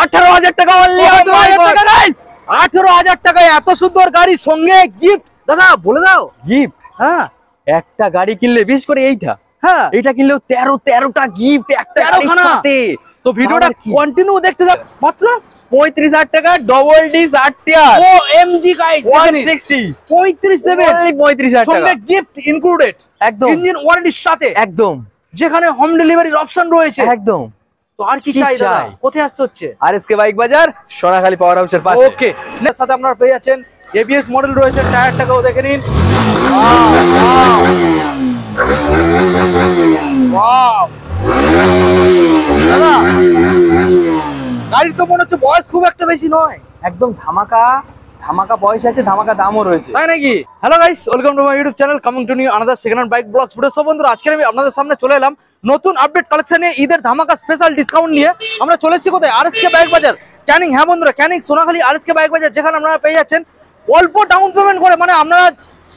18,000 টাকা অনলি 18,000 টাকা গাইস 18,000 টাকায় এত সুন্দর গাড়ির সঙ্গে গিফট দাদা বলে দাও গিফট। হ্যাঁ একটা গাড়ি কিনলে বিশেষ করে এইটা হ্যাঁ এইটা কিনলেও 13টা গিফট একটা গাড়ির সাথে। তো ভিডিওটা কন্টিনিউ দেখতে থাক। মাত্র 35,000 টাকা ডবল ডিস 8 টিয়ার OMG গাইস 160 35 দেবে 35,000 টাকা সঙ্গে গিফট ইনক্লুডেড একদম ইঞ্জিন ওয়ারেন্টির সাথে একদম যেখানে হোম ডেলিভারির অপশন রয়েছে একদম। তো আর কি কি চাই দাদা চাই? কোথায় আসতে হচ্ছে আরএসকে বাইক বাজার সোনাখালী পাওয়ার হাউসের পাশে। ওকে এর সাথে আপনারা পেয়ে যাচ্ছেন এবিএস মডেল রয়েছে টায়ারটাকেও দেখে নিন দাদা গাড়ির তো মনে হচ্ছে বয়স খুব একটা বেশি নয় একদম ধামাকা ধামাকা পয়সা আছে ধামাকা দামও রয়েছে তাই নাকি hello guys welcome to my YouTube channel coming to new another second hand bike blogs video. সব বন্ধুরা আজকে আমি আপনাদের সামনে চলে এলাম নতুন আপডেট কালেকশন নিয়ে ঈদের ধামাকা স্পেশাল ডিসকাউন্ট নিয়ে। আমরা চলে এসেছি কোথায় আরএসকে বাইক বাজার ক্যানিং। হ্যাঁ বন্ধুরা ক্যানিং সোনাখালী আরএসকে বাইক বাজার যেখানে আপনারা পেয়ে যাচ্ছেন অল্প ডাউন পেমেন্ট করে মানে আপনারা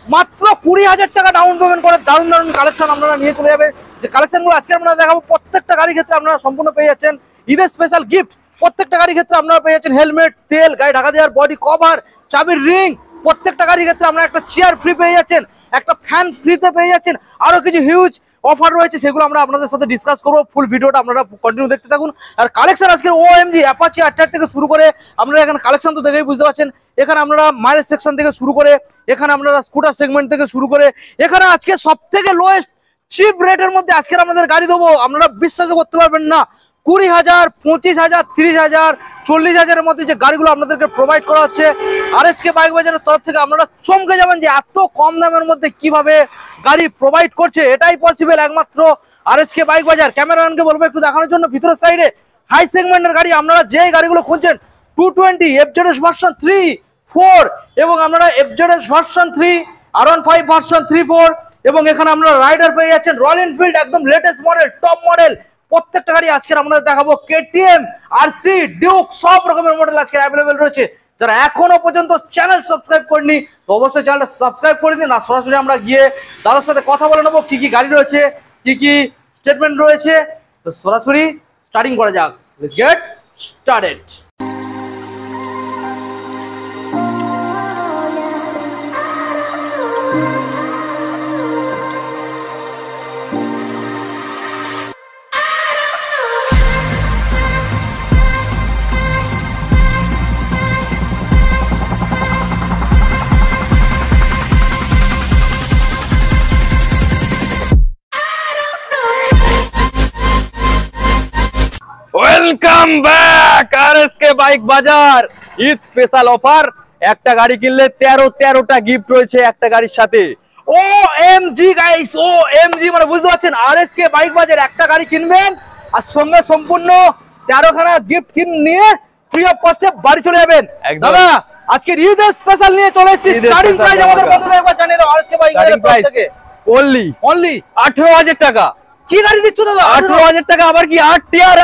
মাত্র 20,000 টাকা ডাউন পেমেন্ট করে দারুণ দারুণ কালেকশন আপনারা নিয়ে চলে যাবে। যে কালেকশনগুলো আজকে আপনারা দেখাবো প্রত্যেকটা গাড়ির ক্ষেত্রে আপনারা সম্পূর্ণ পেয়ে যাচ্ছেন ঈদের স্পেশাল গিফট। প্রত্যেকটা গাড়ির ক্ষেত্রে আপনারা পেয়ে যাচ্ছেন হেলমেট তেল গাড়ি ঢাকা দেওয়ার বডি কভার চাবির রিং। প্রত্যেকটা গাড়ির ক্ষেত্রে আপনারা একটা চেয়ার ফ্রি পেয়ে যাচ্ছেন একটা ফ্যান ফ্রিতে পেয়ে যাচ্ছেন আরো কিছু হিউজ অফার রয়েছে সেগুলো আমরা আপনাদের সাথে ডিসকাস করবো। ফুল ভিডিওটা আপনারা কন্টিনিউ দেখতে থাকুন। আর কালেকশন আজকে OMG অ্যাপাচি আটটার থেকে শুরু করে আপনারা এখানে কালেকশন তো দেখেই বুঝতে পারছেন। এখানে আপনারা মাইলেজ সেকশন থেকে শুরু করে এখানে আপনারা স্কুটার সেগমেন্ট থেকে শুরু করে এখানে আজকে সব থেকে লোয়েস্ট চিপ রেটের মধ্যে আজকে আপনাদের গাড়ি দেবো। আপনারা বিশ্বাস করতে পারবেন না 20,000 25,000 30,000 40,000-এর মধ্যে যে গাড়িগুলো আপনাদেরকে প্রোভাইড করা হচ্ছে আরএসকে বাইক বাজারের তরফ থেকে আপনারা চমকে যাবেন যে এত কম দামের মধ্যে কিভাবে গাড়ি প্রোভাইড করছে। এটাই পসিবল একমাত্র আরএসকে বাইক বাজার। ক্যামেরাম্যানকে বলবো একটু দেখানোর জন্য ভিতরের সাইডে হাই সেগমেন্টের গাড়ি আপনারা যে গাড়িগুলো খুঁজছেন 220 FZS ভার্সন 3 4 এবং আপনারা FZS ভার্সন 3 R15 ভার্সন 3 4 এবং এখানে আপনারা রাইডার পেয়ে যাচ্ছেন রয়্যাল এনফিল্ড একদম লেটেস্ট মডেল টপ মডেল। প্রত্যেকটা গাড়ি আজকে আমরা দেখাবো KTM RC ডিউক সব রকমের মডেল আজকে অ্যাভেলেবেল রয়েছে। যারা এখনো পর্যন্ত চ্যানেল সাবস্ক্রাইব করেনি তো অবশ্যই চ্যানেলটা সাবস্ক্রাইব করে দিন। আর সরাসরি আমরা গিয়ে দাদার সাথে কথা বলে নেবো কি কি গাড়ি রয়েছে কি কি স্টেটমেন্ট রয়েছে। তো সরাসরি স্টার্টিং করা যাক। Let's get started. Welcome back RSK bike বাজার ঈদ স্পেশাল অফার। একটা গাড়ি কিনলে 13টা গিফট রয়েছে একটা গাড়ির সাথে। OMG গাইস OMG মানে বুঝতে পারছেন আরএসকে বাইক বাজার একটা গাড়ি কিনবেন আর সঙ্গে সম্পূর্ণ 13খানা গিফট নিয়ে ফ্রি অফ কস্টে বাড়ি চলে যাবেন। দাদা আজকে ঈদের স্পেশাল নিয়ে চলে এসেছি। স্টার্টিং প্রাইস আমাদের বন্ধুদের একবার জানিয়ে দাও আরএসকে বাইক বাজারের তরফ থেকে অনলি 18,000 টাকা। কি গাড়ি দিচ্ছ দাদা 18,000 টাকা আবার কি 8 টিয়ার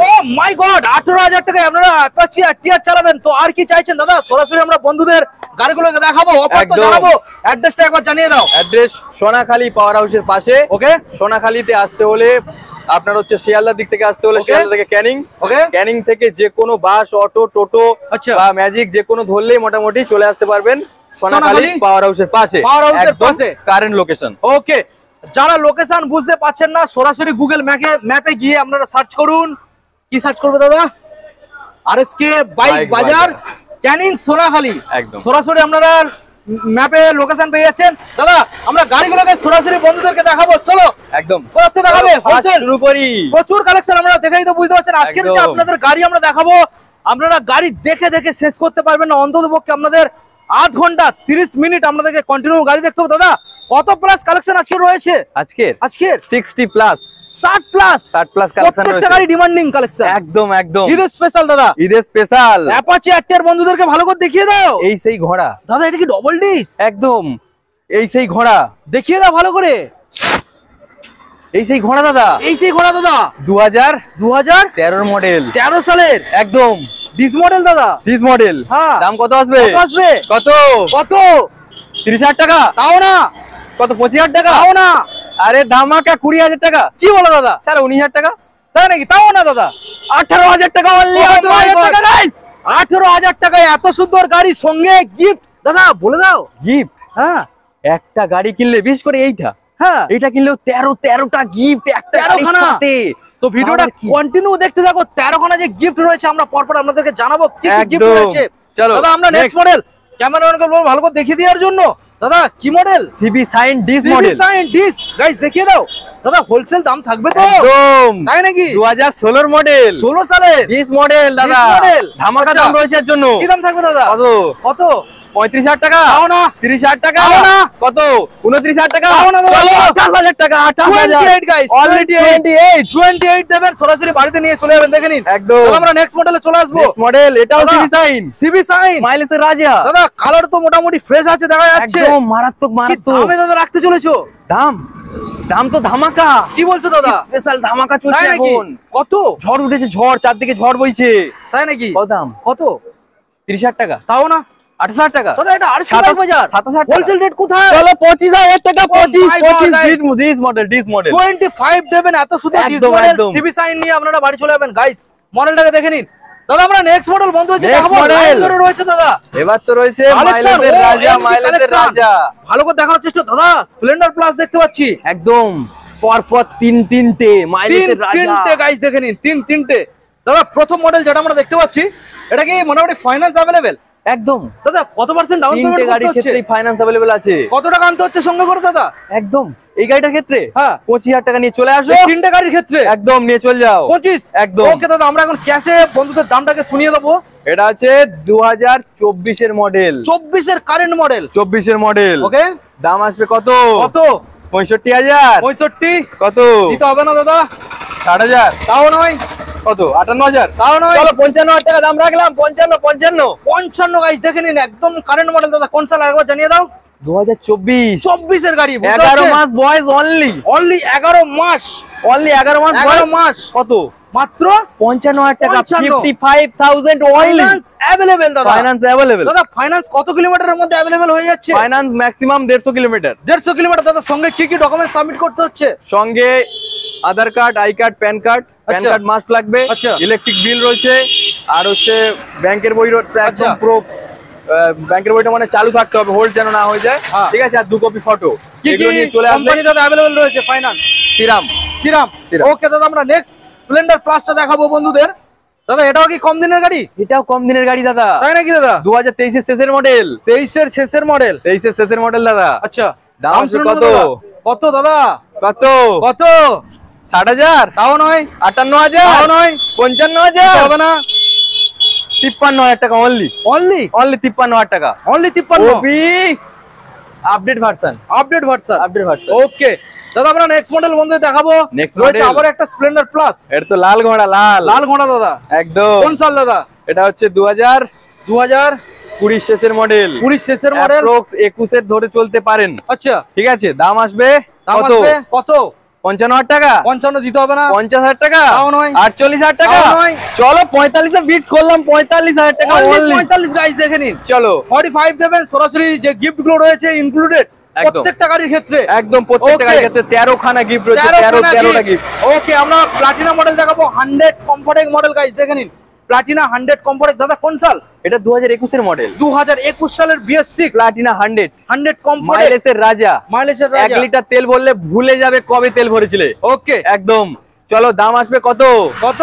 ও মাই গড 18,000 টাকায় আপনারা অ্যাপাচি 8 টিয়ার চালাবেন। তো আর কি চাইছেন দাদা সরাসরি আমরা বন্ধুদের গাড়িগুলোকে দেখাবো অফার তো জানাবো। অ্যাড্রেসটা একবার জানিয়ে দাও। অ্যাড্রেস সোনাখালী পাওয়ার হাউসের পাশে। ওকে সোনাখালীতে আসতে হলে আপনার হচ্ছে শিয়ালদার দিক থেকে আসতে হলে শিয়ালদা থেকে ক্যানিং। ওকে ক্যানিং থেকে যে কোনো বাস অটো টোটো বা ম্যাজিক যে কোনো ধরলেই মোটামুটি চলে আসতে পারবেন সোনাখালী পাওয়ার হাউসের পাশে। পাওয়ার হাউসের পাশে কারেন্ট লোকেশন। ওকে যারা লোকেশন বুঝতে পারছেন না সরাসরি গুগল ম্যাপে গিয়ে আপনারা সার্চ করুন। কি সার্চ করবে দাদা আরএসকে বাইক বাজার ক্যানিং সোনাখালী। একদম সরাসরি আপনারা ম্যাপে লোকেশন পেয়ে যাচ্ছেন। দাদা আমরা গাড়িগুলোকে সরাসরি বন্ধুদেরকে দেখাবো চলো একদম কোথা দেখাবে শুরু করি। প্রচুর কালেকশন আমরা দেখেই তো বুঝতে পারছেন আজকের যে আপনাদের গাড়ি আমরা দেখাবো আপনারা গাড়ি দেখে দেখে শেষ করতে পারবেন না। অন্ততপক্ষে আপনাদের 8 ঘন্টা 30 মিনিট আপনাদেরকে কন্টিনিউ গাড়ি দেখতে হবে। দাদা কত প্লাস কালেকশন আজকে রয়েছে আজকে 60 প্লাস 60 প্লাস কালেকশন রয়েছে। প্রত্যেকটা গাড়ি ডিমান্ডিং কালেকশন একদম ঈদের স্পেশাল। দাদা ঈদের স্পেশাল অ্যাপাচি 8 এর বন্ধুদেরকে ভালো করে দেখিয়ে দাও। এই সেই ঘোড়া দাদা এটা কি ডবল ডিস? একদম এই সেই ঘোড়া দেখিয়ে দাও ভালো করে। এই সেই ঘোড়া দাদা 2013 মডেল 13 সালের একদম ডিস মডেল দাদা ডিস মডেল। হ্যাঁ দাম কত আসবে কত 30,000 টাকা তাও না কত 25,000 টাকা তাও না আরে ধামাকা 20,000 টাকা। কি বলো দাদা স্যার 19,000 টাকা তাই নাকি? তাও না দাদা, 18,000 টাকা অনলি, 18,000 টাকা গাইস, 18,000 টাকায় এত সুন্দর গাড়ির সঙ্গে গিফট। দাদা বলে দাও। গিফট। হ্যাঁ একটা গাড়ি কিনলে, বিশেষ করে এইটা, হ্যাঁ, এটা কিনলেও 13টা গিফট একটা 13 গাড়ির খানা। সাথে। তো ভিডিওটা আবার কি? কন্টিনিউ দেখতে থাকো, 13 খানা যে গিফট রয়েছে আমরা পরপর আপনাদেরকে জানাবো কি কি গিফট একদম। রয়েছে। চলো, দাদা আমরা নেক্সট next। মডেল ক্যামেরাম্যানকে বলবো ভালো করে দেখিয়ে দেওয়ার জন্য। দাদা কি model? CB Shine disc model, disc guys দেখিয়ে দাও। দাদা হোলসেল দাম থাকবে তো? একদম তাই নাকি? 2016 মডেল, 16 সালের ডিস মডেল দাদা, 20 মডেল। ধামাকা আচ্ছা। দাম রয়েছে এর জন্য। কি দাম থাকবে দাদা? কত? কত? 35,000 টাকা, তাও না। 30,000 টাকা, তাও না। কত? 29,000 টাকা, তাও না দাদা। চলো 28,000 টাকা, 28 গাইস, 28 28 দেবেন, সরাসরি বাড়িতে নিয়ে চলে যাবেন, দেখে নিন। একদম। দাদা আমরা নেক্সট মডেলে চলে আসবো। নেক্সট মডেল, এটাও দাদা, সিবি সাইন, সিবি সাইন মাইলেজের রাজা। দাদা, কালার তো মোটামুটি ফ্রেশ আছে দেখা যাচ্ছে। একদম মারাত্মক কি মারাত্মক দামে দাদা রাখতে চলেছো? দাম। দাম তো ধামাকা, কি বলছো দাদা? স্পেশাল ধামাকা তাই চলছে নাকি? এখন। কত? ঝড় উঠেছে, ঝড়, চারদিকে ঝড় বইছে। তাই নাকি? কত দাম? কত? 30,000 টাকা, তাও না 28,000 টাকা, দাদা, এটা আর 27,000 টাকা। হোলসেল রেট কোথায়? চলো 25,000 টাকা, Oh my 25 God, dish model, dish model 25 দেবেন, এত সুন্দর ডিস একদম, মডেল একদম। সিবি সাইন নিয়ে আপনারা বাড়ি চলে যাবেন গাইস। মডেলটাকে দেখে নিন। দাদা আমরা নেক্সট মডেল বন্ধু হচ্ছে Next দেখাবো। model। লাইন ধরে রয়েছে দাদা। এবার তো রয়েছে Collection, মাইলেজের ও, রাজা, MG মাইলেজের collection। রাজা। ভালো করে দেখার চেষ্টা। দাদা স্প্লেন্ডার প্লাস দেখতে পাচ্ছি। একদম পরপর তিনটে মাইলেজের রাজা। তিনটে গাইস দেখে নিন, তিনটে। দাদা প্রথম মডেল যেটা আমরা দেখতে পাচ্ছি, এটা কি মোটামুটি ফাইন্যান্স अवेलेबल? একদম, দাদা কত পার্সেন্ট ডাউন তিনটে পেমেন্ট গাড়ির করতে হচ্ছে? ক্ষেত্রে ফাইন্যান্স अवेलेबल আছে। কত টাকা আনতে হচ্ছে সঙ্গে করে দাদা? একদম, এই গাড়িটার ক্ষেত্রে হ্যাঁ। 25,000 টাকা নিয়ে চলে আসো। এই তিনটে গাড়ির ক্ষেত্রে একদম নিয়ে চলে যাও। 25 একদম। ওকে দাদা, আমরা এখন ক্যাশে বন্ধুদের দামটাকে শুনিয়ে দেবো। এটা আছে 2024 এর মডেল, 24 এর কারেন্ট মডেল। 24 এর মডেল। ওকে দাম আসবে কত? কত? 65,000। 65 কত? দিতে হবে না দাদা? 60,000। তাও নয়। কত? 58,000। তাও নয়। চলো 55,000 টাকা দাম রাখলাম। 55। 55 গাইস দেখে নিন, একদম কারেন্ট মডেল দাদা। কোন সাল আরেকবার জানিয়ে দাও? 2024, 24 এর গাড়ি। 11 মাস বয়স অনলি, অনলি 11 মাস। অনলি 11 মাস 11 বয়স। মাস কত? মাত্র 55,000 টাকা, 55,000 55,000 অনলি। ফাইন্যান্স अवेलेबल দাদা। Finance available. দাদা ফাইন্যান্স কত কিলোমিটারের মধ্যে अवेलेबल হয়ে যাচ্ছে? Finance maximum 150 kilometre. 150 কিলোমিটার। দাদা সঙ্গে কি কি ডকুমেন্ট সাবমিট করতে হচ্ছে? সঙ্গে Aadhaar card, I card, PAN card. PAN আচ্ছা। কার্ড মাস্ট লাগবে। আচ্ছা। ইলেকট্রিক বিল রয়েছে, আর হচ্ছে ব্যাংকের বই একদম আচ্ছা। পুরো ব্যাংকের বইটা মানে চালু থাকতে হবে, হোল্ড যেন না হয়ে যায়। হ্যাঁ। ঠিক আছে, আর 2 কপি ফটো কি কি এগুলো নিয়ে চলে আসবে। কোম্পানি দাদা अवेलेबल রয়েছে ফাইন্যান্স? শ্রীরাম। সিরাম। সিরাম। ওকে দাদা, আমরা নেক্সট স্প্লেন্ডার প্লাসটা দেখাবো বন্ধুদের। দাদা এটাও কি কম দিনের গাড়ি? এটাও কম দিনের গাড়ি দাদা, তাই নাকি দাদা? 2023 এর শেষের মডেল। 23 এর শেষের মডেল। 23 এর শেষের মডেল দাদা। আচ্ছা দাম দাম আসবে শুনুন কত? দাদা। কত দাদা? কত? কত? 60,000। তাও নয়। 58,000। তাও নয়। 55,000। হবে না। 53,000 টাকা অনলি, অনলি 53,000 টাকা। অনলি 53। ওবি update version, update version. Update version. Okay দাদা, আমরা নেক্সট মডেল বন্ধুদের দেখাবো। Next রয়েছে model। আবার একটা স্প্লেন্ডার প্লাস। এটা তো লাল ঘোড়া, লাল লাল ঘোড়া দাদা। একদম। কোন সাল দাদা? এটা হচ্ছে 2020 শেষের মডেল, 20 শেষের মডেল। অ্যাপ্রক্স 21 এর ধরে চলতে পারেন। আচ্ছা ঠিক আছে, দাম আসবে দাম কত? আসবে কত? 55,000 টাকা, 55 দিতে হবে না? 50,000 টাকা, তাও নয়। 48,000 টাকা। তাও নয়। চলো 45 এ বিট করলাম, 45,000 টাকা Only অনলি। 45 গাইস দেখে নিন। চলো 45 দেবেন, সরাসরি যে গিফট গুলো রয়েছে ইনক্লুডেড একদম। প্রত্যেকটা গাড়ির ক্ষেত্রে। একদম প্রত্যেকটা Okay। গাড়ির ক্ষেত্রে 13 খানা গিফট রয়েছে, 13টা গিফট। ওকে, আমরা প্লাটিনা মডেল দেখাবো। 100 কমফোর্টেক মডেল গাইস দেখে নিন। Platina 100 Comfortech. দাদা কোন সাল? এটা 2021 এর মডেল, 2021 সালের BS6 প্লাটিনা 100, 100 কমফোর্টেক। মাইলেজের রাজা। মাইলেজের 1 রাজা। লিটার তেল ভরলে ভুলে যাবে কবে তেল ভরেছিলে। ওকে একদম। চলো দাম আসবে কত? কত?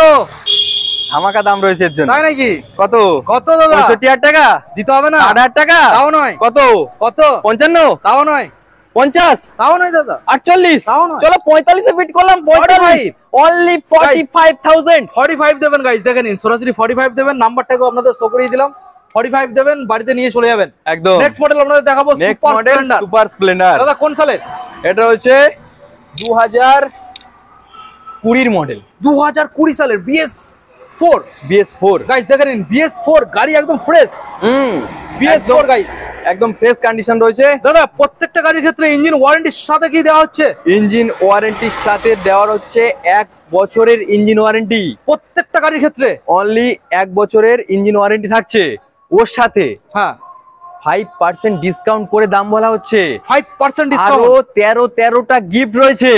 ধামাকা দাম রয়েছে এর জন্য। তাই নাকি? কত? কত দাদা? 65,000 টাকা, দিতে হবে না? 60,000 টাকা। তাও নয়। কত? কত? 55, তাও নয়। 50, তাও নয় দাদা। 48। তাও নয়। চলো 45 এ বিট করলাম, 45 অনলি 45,000। 45 দেবেন গাইস দেখে নিন, সরাসরি 45 দেবেন। নাম্বারটাকে আপনাদের শো করিয়ে দিলাম। 45 দেবেন, বাড়িতে নিয়ে চলে যাবেন। একদম। নেক্সট মডেল আপনাদের দেখাবো next super model Splendor. Super Splendor. দাদা কোন সালের? এটা হচ্ছে 2020 মডেল, 2020 সালের BS4 BS4। গাইস দেখে নিন। BS4 গাড়ি একদম ফ্রেশ। BS4 গাইস একদম ফ্রেশ কন্ডিশন রয়েছে। দাদা প্রত্যেকটা গাড়ির ক্ষেত্রে ইঞ্জিন ওয়ারেন্টির সাথে কি দেওয়া হচ্ছে? ইঞ্জিন ওয়ারেন্টির সাথে দেওয়ার হচ্ছে 1 বছরের ইঞ্জিন ওয়ারেন্টি। প্রত্যেকটা গাড়ির ক্ষেত্রে অনলি 1 বছরের ইঞ্জিন ওয়ারেন্টি থাকছে। ওর সাথে হ্যাঁ 5% ডিসকাউন্ট করে দাম বলা হচ্ছে। 5% আরো ডিসকাউন্ট। 13টা গিফট রয়েছে।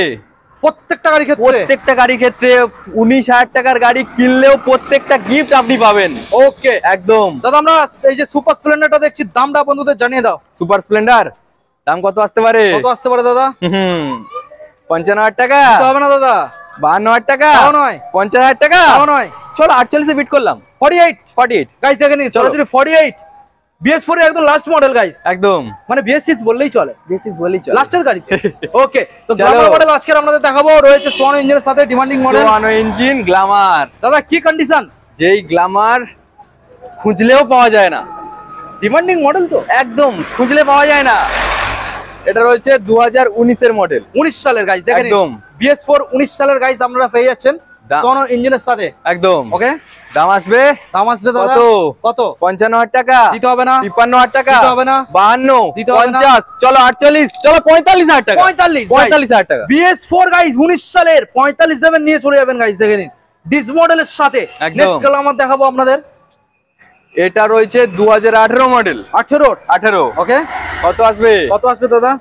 প্রত্যেকটা গাড়ি ক্ষেত্রে প্রত্যেকটা গাড়ির ক্ষেত্রে 19,000 টাকার গাড়ি কিনলেও প্রত্যেকটা গিফট আপনি পাবেন। ওকে একদম দাদা, আমরা এই যে সুপার স্প্লেন্ডারটা দেখছি, দামটা বন্ধুদের জানিয়ে দাও। সুপার স্প্লেন্ডার দাম কত আসতে পারে? কত আসতে পারে দাদা? 55,000 টাকা দিতে হবে না দাদা? 52,000 টাকা তাও নয়। 50,000 টাকা তাও নয়। চলো 48 এ বিট করলাম। 48 গাইস, দেখে নিন চলো। সরাসরি 48 BS4 এর একদম লাস্ট মডেল গাইস, একদম মানে BS6 বললেই চলে, বেসিস বলি চলো। লাস্টের গাড়ি। ওকে, তো চলো। গ্ল্যামার মডেল আজকে আপনাদের দেখাবো, রয়েছে সোয়ানো ইঞ্জিনের সাথে ডিমান্ডিং মডেল। সোয়ানো ইঞ্জিন গ্ল্যামার, দাদা কি কন্ডিশন? যেই গ্ল্যামার খুঁজলেও পাওয়া যায় না, ডিমান্ডিং মডেল তো একদম খুঁজলে পাওয়া যায় না। এটা রয়েছে 2019 এর মডেল, 19 সালের গাইস, দেখেন একদম। BS4 19 সালের গাইস আপনারা পেয়ে যাচ্ছেন সোয়ানো ইঞ্জিনের সাথে। একদম। ওকে, দাম আসবে দাম আসবে দাদা কত? কত? 55,000 টাকা দিতে হবে না? 53,000 টাকা দিতে হবে না? 52 দিতে হবে না? 50 চলো 48 চলো 45,000 টাকা 45,000 টাকা BS4 গাইস 19 সালের 45 দেবেন, নিয়ে চলে যাবেন গাইস, দেখে নিন ডিস মডেলের সাথে। একদম। নেক্সট গ্ল্যামার দেখাবো আপনাদের, এটা রয়েছে 2018 মডেল 18 ওকে, কত আসবে? কত আসবে দাদা?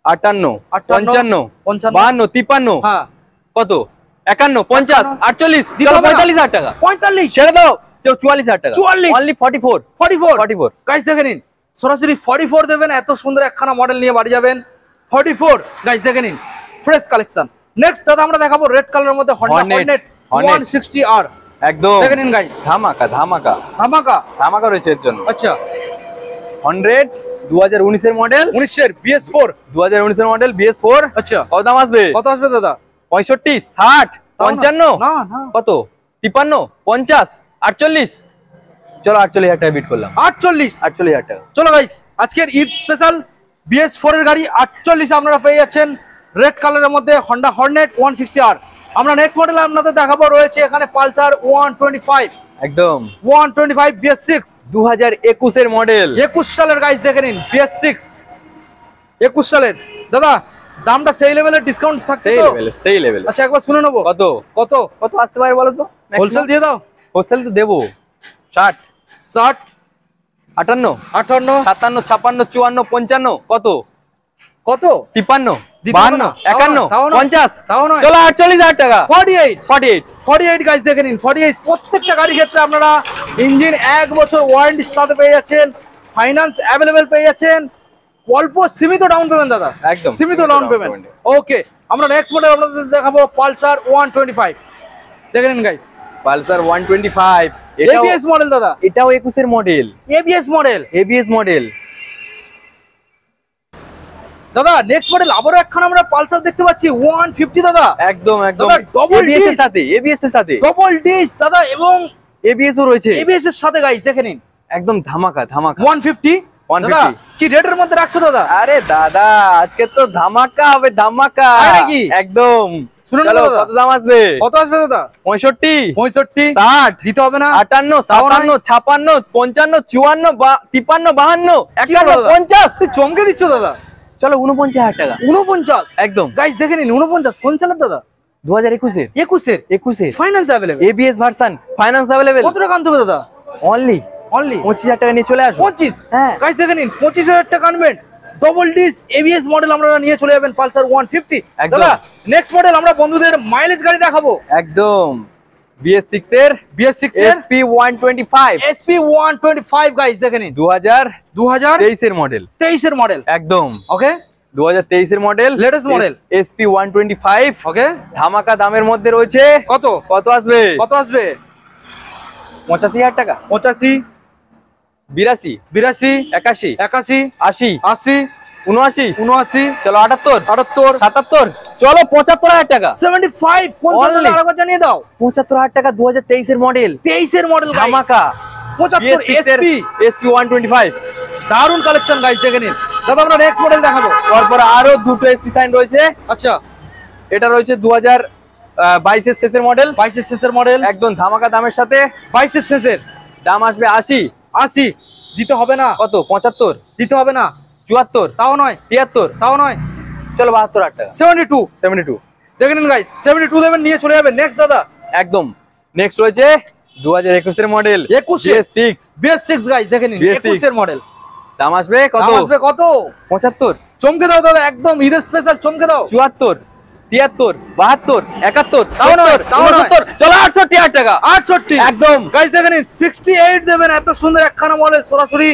58 55, 55 52 53 হ্যাঁ কত 51 50 48 দিতে চলো হবে না? 45,000 টাকা 45 ছেড়ে দাও, চলো 44,000 টাকা 44 অনলি 44 44 গাইস, দেখে নিন সরাসরি 44 দেবেন, এত সুন্দর একখানা মডেল নিয়ে বাড়ি যাবেন। 44 গাইস, দেখে নিন ফ্রেশ কালেকশন। নেক্সট দাদা আমরা দেখাবো রেড কালারের মধ্যে Honda Hornet, Hornet 160R, একদম দেখে নিন গাইস, ধামাকা ধামাকা ধামাকা। ধামাকা রয়েছে এর জন্য। আচ্ছা 100 2019 এর মডেল, 19 এর BS4, 2019 এর মডেল BS4 আচ্ছা কত দাম আসবে? কত আসবে দাদা? 65 60 55 না না, কত 53 50 48 চলো 48,000 টাকা বিট করলাম। 48 টাকা চলো গাইস, আজকের ঈদ স্পেশাল BS4 এর গাড়ি 48 আপনারা পেয়ে যাচ্ছেন রেড কালারের মধ্যে Honda Hornet 160R। আমরা নেক্সট মডেল আপনাদের দেখাবো, রয়েছে এখানে পালসার 125 একদম 125 BS6 2021 এর মডেল, 21 সালের গাইস, দেখে নিন BS6 21 সালের। দাদা দামটা সেই লেভেলের ডিসকাউন্ট থাকছে তো? সেই লেভেল। আচ্ছা একবার শুনে নেবো, কত কত কত আসতে পারে বলো তো? হোলসেল দিয়ে দাও। হোলসেল তো দেবো 60 60 58 58 57 56 54 55 কত কত? 53 দিতে হবে না? 52 51 তাও নয়। 50 তাও নয়। চলো 48,000 টাকা 48 গাইস, দেখে নিন 48 প্রত্যেকটা গাড়ির ক্ষেত্রে আপনারা ইঞ্জিন 1 বছর ওয়ারেন্টির সাথে পেয়ে যাচ্ছেন, ফাইন্যান্স অ্যাভেলেবেল পেয়ে যাচ্ছেন, অল্প সীমিত ডাউন পেমেন্ট দাদা, একদম সীমিত ডাউন পেমেন্ট। ওকে, আমরা নেক্সট মডেল আপনাদের দেখাবো পালসার 125, দেখে নিন গাইস, পালসার 125 এটাও ABS মডেল দাদা, এটাও 21 এর model, ABS model. ABS model. দাদা নেক্সট মডেল আবারও একখানা আমরা পালসার দেখতে পাচ্ছি 150 দাদা, একদম একদম দাদা, double ABS এর disc। সাথে, ABS এর সাথে ডবল ডিস দাদা, এবং ABS ও রয়েছে, ABS এর সাথে গাইস, দেখে নিন একদম ধামাকা ধামাকা 150 দাদা। কি রেটের মধ্যে রাখছো দাদা? আরে দাদা আজকে তো ধামাকা হবে, ধামাকা তাই নাকি? একদম। শুনুন চলো, দাদা, কত দাম আসবে? কত আসবে দাদা? 65 65 60 দিতে হবে না? 58 তাও নয়। 57 56 54 53 52 কি হলো 51 দাদা? 50 তুই চমকে দিচ্ছ দাদা। চলো 49,000 টাকা 49 একদম। গাইস, দেখে নিন 49 কোন সালের দাদা? 2021 এর 21 এর finance available. ABS version, finance available কত টাকা আনতে হবে দাদা? অনলি অনলি 25,000 টাকা নিয়ে চলে আসো। 25। হ্যাঁ। গাইস দেখে নিন 25,000 টাকা আনবেন, ডবল ডিস ABS মডেল আমরা নিয়ে চলে যাবেন পালসার 150। একদম। দাদা নেক্সট মডেল আমরা বন্ধুদের মাইলেজ গাড়ি দেখাবো, একদম BS6 এর BS6 এর SP 125 SP 125 গাইস, দেখে নিন 2023 এর মডেল, 2023 এর মডেল। একদম ওকে 2023 এর মডেল, Latest model। SP 125 ওকে, ধামাকা দামের মধ্যে রয়েছে। কত কত আসবে? কত আসবে? 85,000 টাকা 85 82 82 81 81 80 80 79 79 চলো 78 78 77 চলো 75,000 টাকা 75 কোন Only। দাদা আরেকবার জানিয়ে দাও। 75,000 টাকা 2023 এর মডেল, 23 এর মডেল ধামাকা 75 BS6 এর SP, SP 125। দারুন কালেকশন গাইস, দেখে নিন। দাদা আমরা নেক্সট মডেল দেখাবো। তারপর আরো দুটো SP সাইন রয়েছে। আচ্ছা এটা রয়েছে 2022 এর শেষের মডেল, 22 এর শেষের মডেল, একদম ধামাকা দামের সাথে। 22 এর শেষের দাম আসবে 80 80 দিতে হবে না? কত 75 দিতে হবে না? 74 তাও নয়, 73 তাও নয়, চলো 72,000 টাকা 72 দেখে নিন গাইস, 72 দেবেন, নিয়ে চলে যাবেন। নেক্সট দাদা একদম। নেক্সট রয়েছে 2021 এর মডেল 21 BS6 BS6 গাইস, দেখে নিন BS6 21 এর মডেল। দাম আসবে কত? দাম আসবে কত? 75 চমকে দাও দাদা, একদম ঈদের স্পেশাল চমকে দাও। 74 73 72 71 তাও নয়, তাও নয়। 69 চলো 68,000 টাকা 68 একদম গাইস দেখে নিন 68 দেবেন, এত সুন্দর একখানা মডেল সরাসরি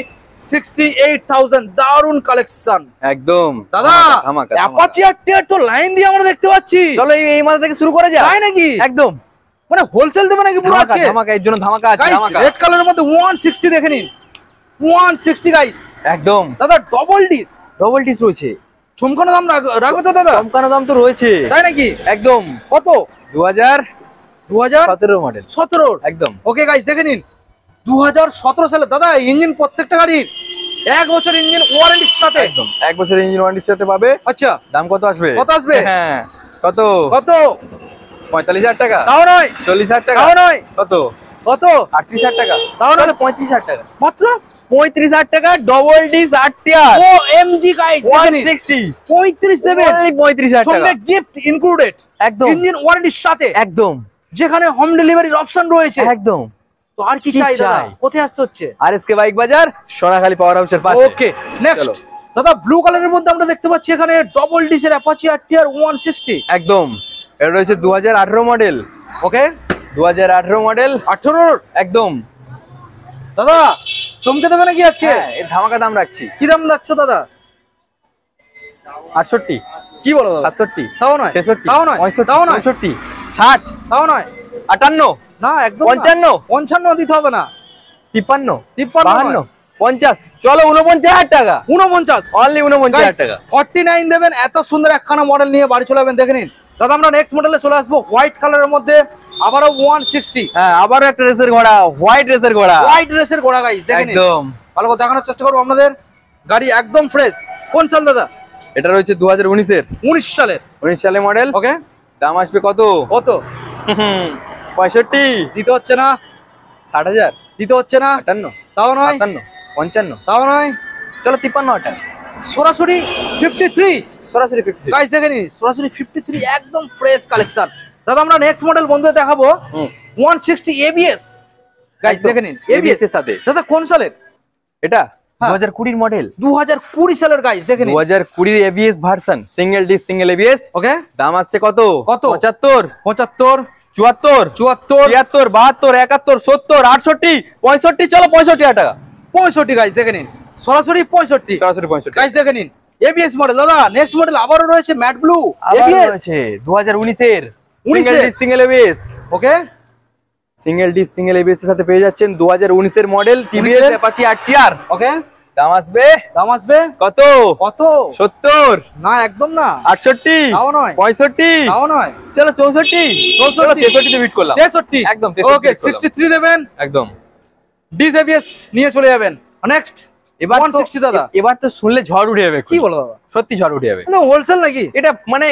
68,000। দারুন কালেকশন একদম দাদা। ধামাকা অ্যাপাচি আর টিয়ার তো লাইন দিয়ে আমরা দেখতে পাচ্ছি, চলো এই মাথা থেকে শুরু করা যায় তাই নাকি? একদম মানে হোলসেল দেবে নাকি পুরো ধামাকা আজকে? ধামাকা এর জন্য ধামাকা আছে গাইস ধামাকা রেড কালারের মধ্যে 160 দেখে নিন, 160 গাইস। একদম দাদা ডবল ডিস ডবল ডিস রয়েছে, চমকানো দাম রাখবে তো দাদা? কমকানো দাম তো রয়েছে তাই নাকি? একদম কত? 2017 2017 মডেল একদম ওকে গাইস দেখে নিন 2017 সালে দাদা ইঞ্জিন প্রত্যেকটা গাড়ির 1 বছর ইঞ্জিন ওয়ারেন্টির সাথে। একদম 1 বছর ইঞ্জিন ওয়ারেন্টির সাথে পাবে। আচ্ছা দাম কত আসবে? কত আসবে? হ্যাঁ কত? কত? 45,000 টাকা? তাও নয়, 40,000 টাকা? তাও নয়। কত? কত? 38,000 টাকা? তাও নয়। 35,000 টাকা? মাত্র 35,000 টাকা ডবল ডিস 8 টিয়ার ও এমজি গাইস দেখে নিন 160 35 দেবেন, only 35,000 টাকা সঙ্গে গিফট ইনক্লুডেড, একদম ইঞ্জিন ওয়ারেন্টির সাথে, একদম যেখানে হোম ডেলিভারির অপশন রয়েছে। একদম তো আর কি কি চাই দাদা? চাই? কোথায় আসতে হচ্ছে? আরএসকে বাইক বাজার সোনাখালী পাওয়ার হাউসের পাশে। ওকে নেক্সট চলো। দাদা ব্লু কালারের মধ্যে আমরা দেখতে পাচ্ছি এখানে ডবল ডিসের অ্যাপাচি আর টিয়ার 160। একদম এটা রয়েছে 2018 মডেল, ওকে 2018 মডেল 18 একদম। দাদা চমকে দেবে নাকি আজকে? হ্যাঁ এর ধামাকা দাম রাখছি কি দাম রাখছো দাদা? 68 কি বলো দাদা? 67 তাও নয়, 66 তাও নয়, 65 তাও নয়, 65 60 তাও নয়, 58 না একদম 55 55 দিতে হবে না, 53 53 52 50 চলো 49,000 টাকা 49 অনলি 49,000 টাকা 49 দেবেন, এত সুন্দর একখানা মডেল নিয়ে বাড়ি চলে যাবেন। দেখে নিন দাদা আমরা নেক্সট মডেলে চলে আসবো হোয়াইট কালারের মধ্যে, আবারও 160 হ্যাঁ আবারও একটা রেসের ঘোড়া, হোয়াইট রেসের ঘোড়া হোয়াইট রেসের গোড়া গাইস দেখে নিন। একদম ভালো করে দেখানোর চেষ্টা করবো আপনাদের, গাড়ি একদম ফ্রেশ। কোন সাল দাদা? এটা রয়েছে 2019 এর 19 সালের 19 সালের মডেল। ওকে দাম আসবে কত? কত? 65 দিতে হচ্ছে না, 60,000 দিতে হচ্ছে না, 58 তাও নয়, 57 55 তাও নয়, চলো 53 টাকা সরাসরি 53 সরাসরি 50 গাইস দেখে নিন সরাসরি 53 একদম ফ্রেশ কালেকশন। দাদা আমরা নেক্সট মডেল বন্ধুদের দেখাবো 160 এবিএস গাইস একদম, দেখে নিন ABS এর সাথে। দাদা কোন সালের? এটা হ্যাঁ। 2020 মডেল, 2020 সালের গাইস দেখে নিন 2020 ABS version, single disc single ABS. Okay দাম আসছে কত? কত? 75 75 74 74 73 72 71 70 68 65 চলো 65,000 টাকা 65 গাইস দেখে নিন সরাসরি 65 সরাসরি 65 গাইস দেখে নিন এবিএস মডেল। দাদা নেক্সট মডেল আবারও রয়েছে ম্যাট ব্লু আবার এবিএস রয়েছে 2019 এর 19 সিঙ্গেল এর। Disk single ABS. ওকে সিঙ্গেল ডিস্ক সিঙ্গেল এবিএস এর সাথে পেয়ে যাচ্ছেন 2019 এর মডেল টিভিএস 19 এর? Apache RTR. ওকে দাম আসবে দাম আসবে কত? কত? 70 না একদম না, 68 তাও নয়, 65 তাও নয়, চলো 64 চলো 63 তে বিট করলাম 63 একদম 63 ওকে 63 দেবেন, একদম। ডিস এবিএস নিয়ে চলে যাবেন। নেক্সট এবার 160 দাদা এবার তো শুনলে ঝড় উঠে যাবে। কি বলো দাদা? সত্যি ঝড় উঠে যাবে, না হোলসেল নাকি? এটা মানে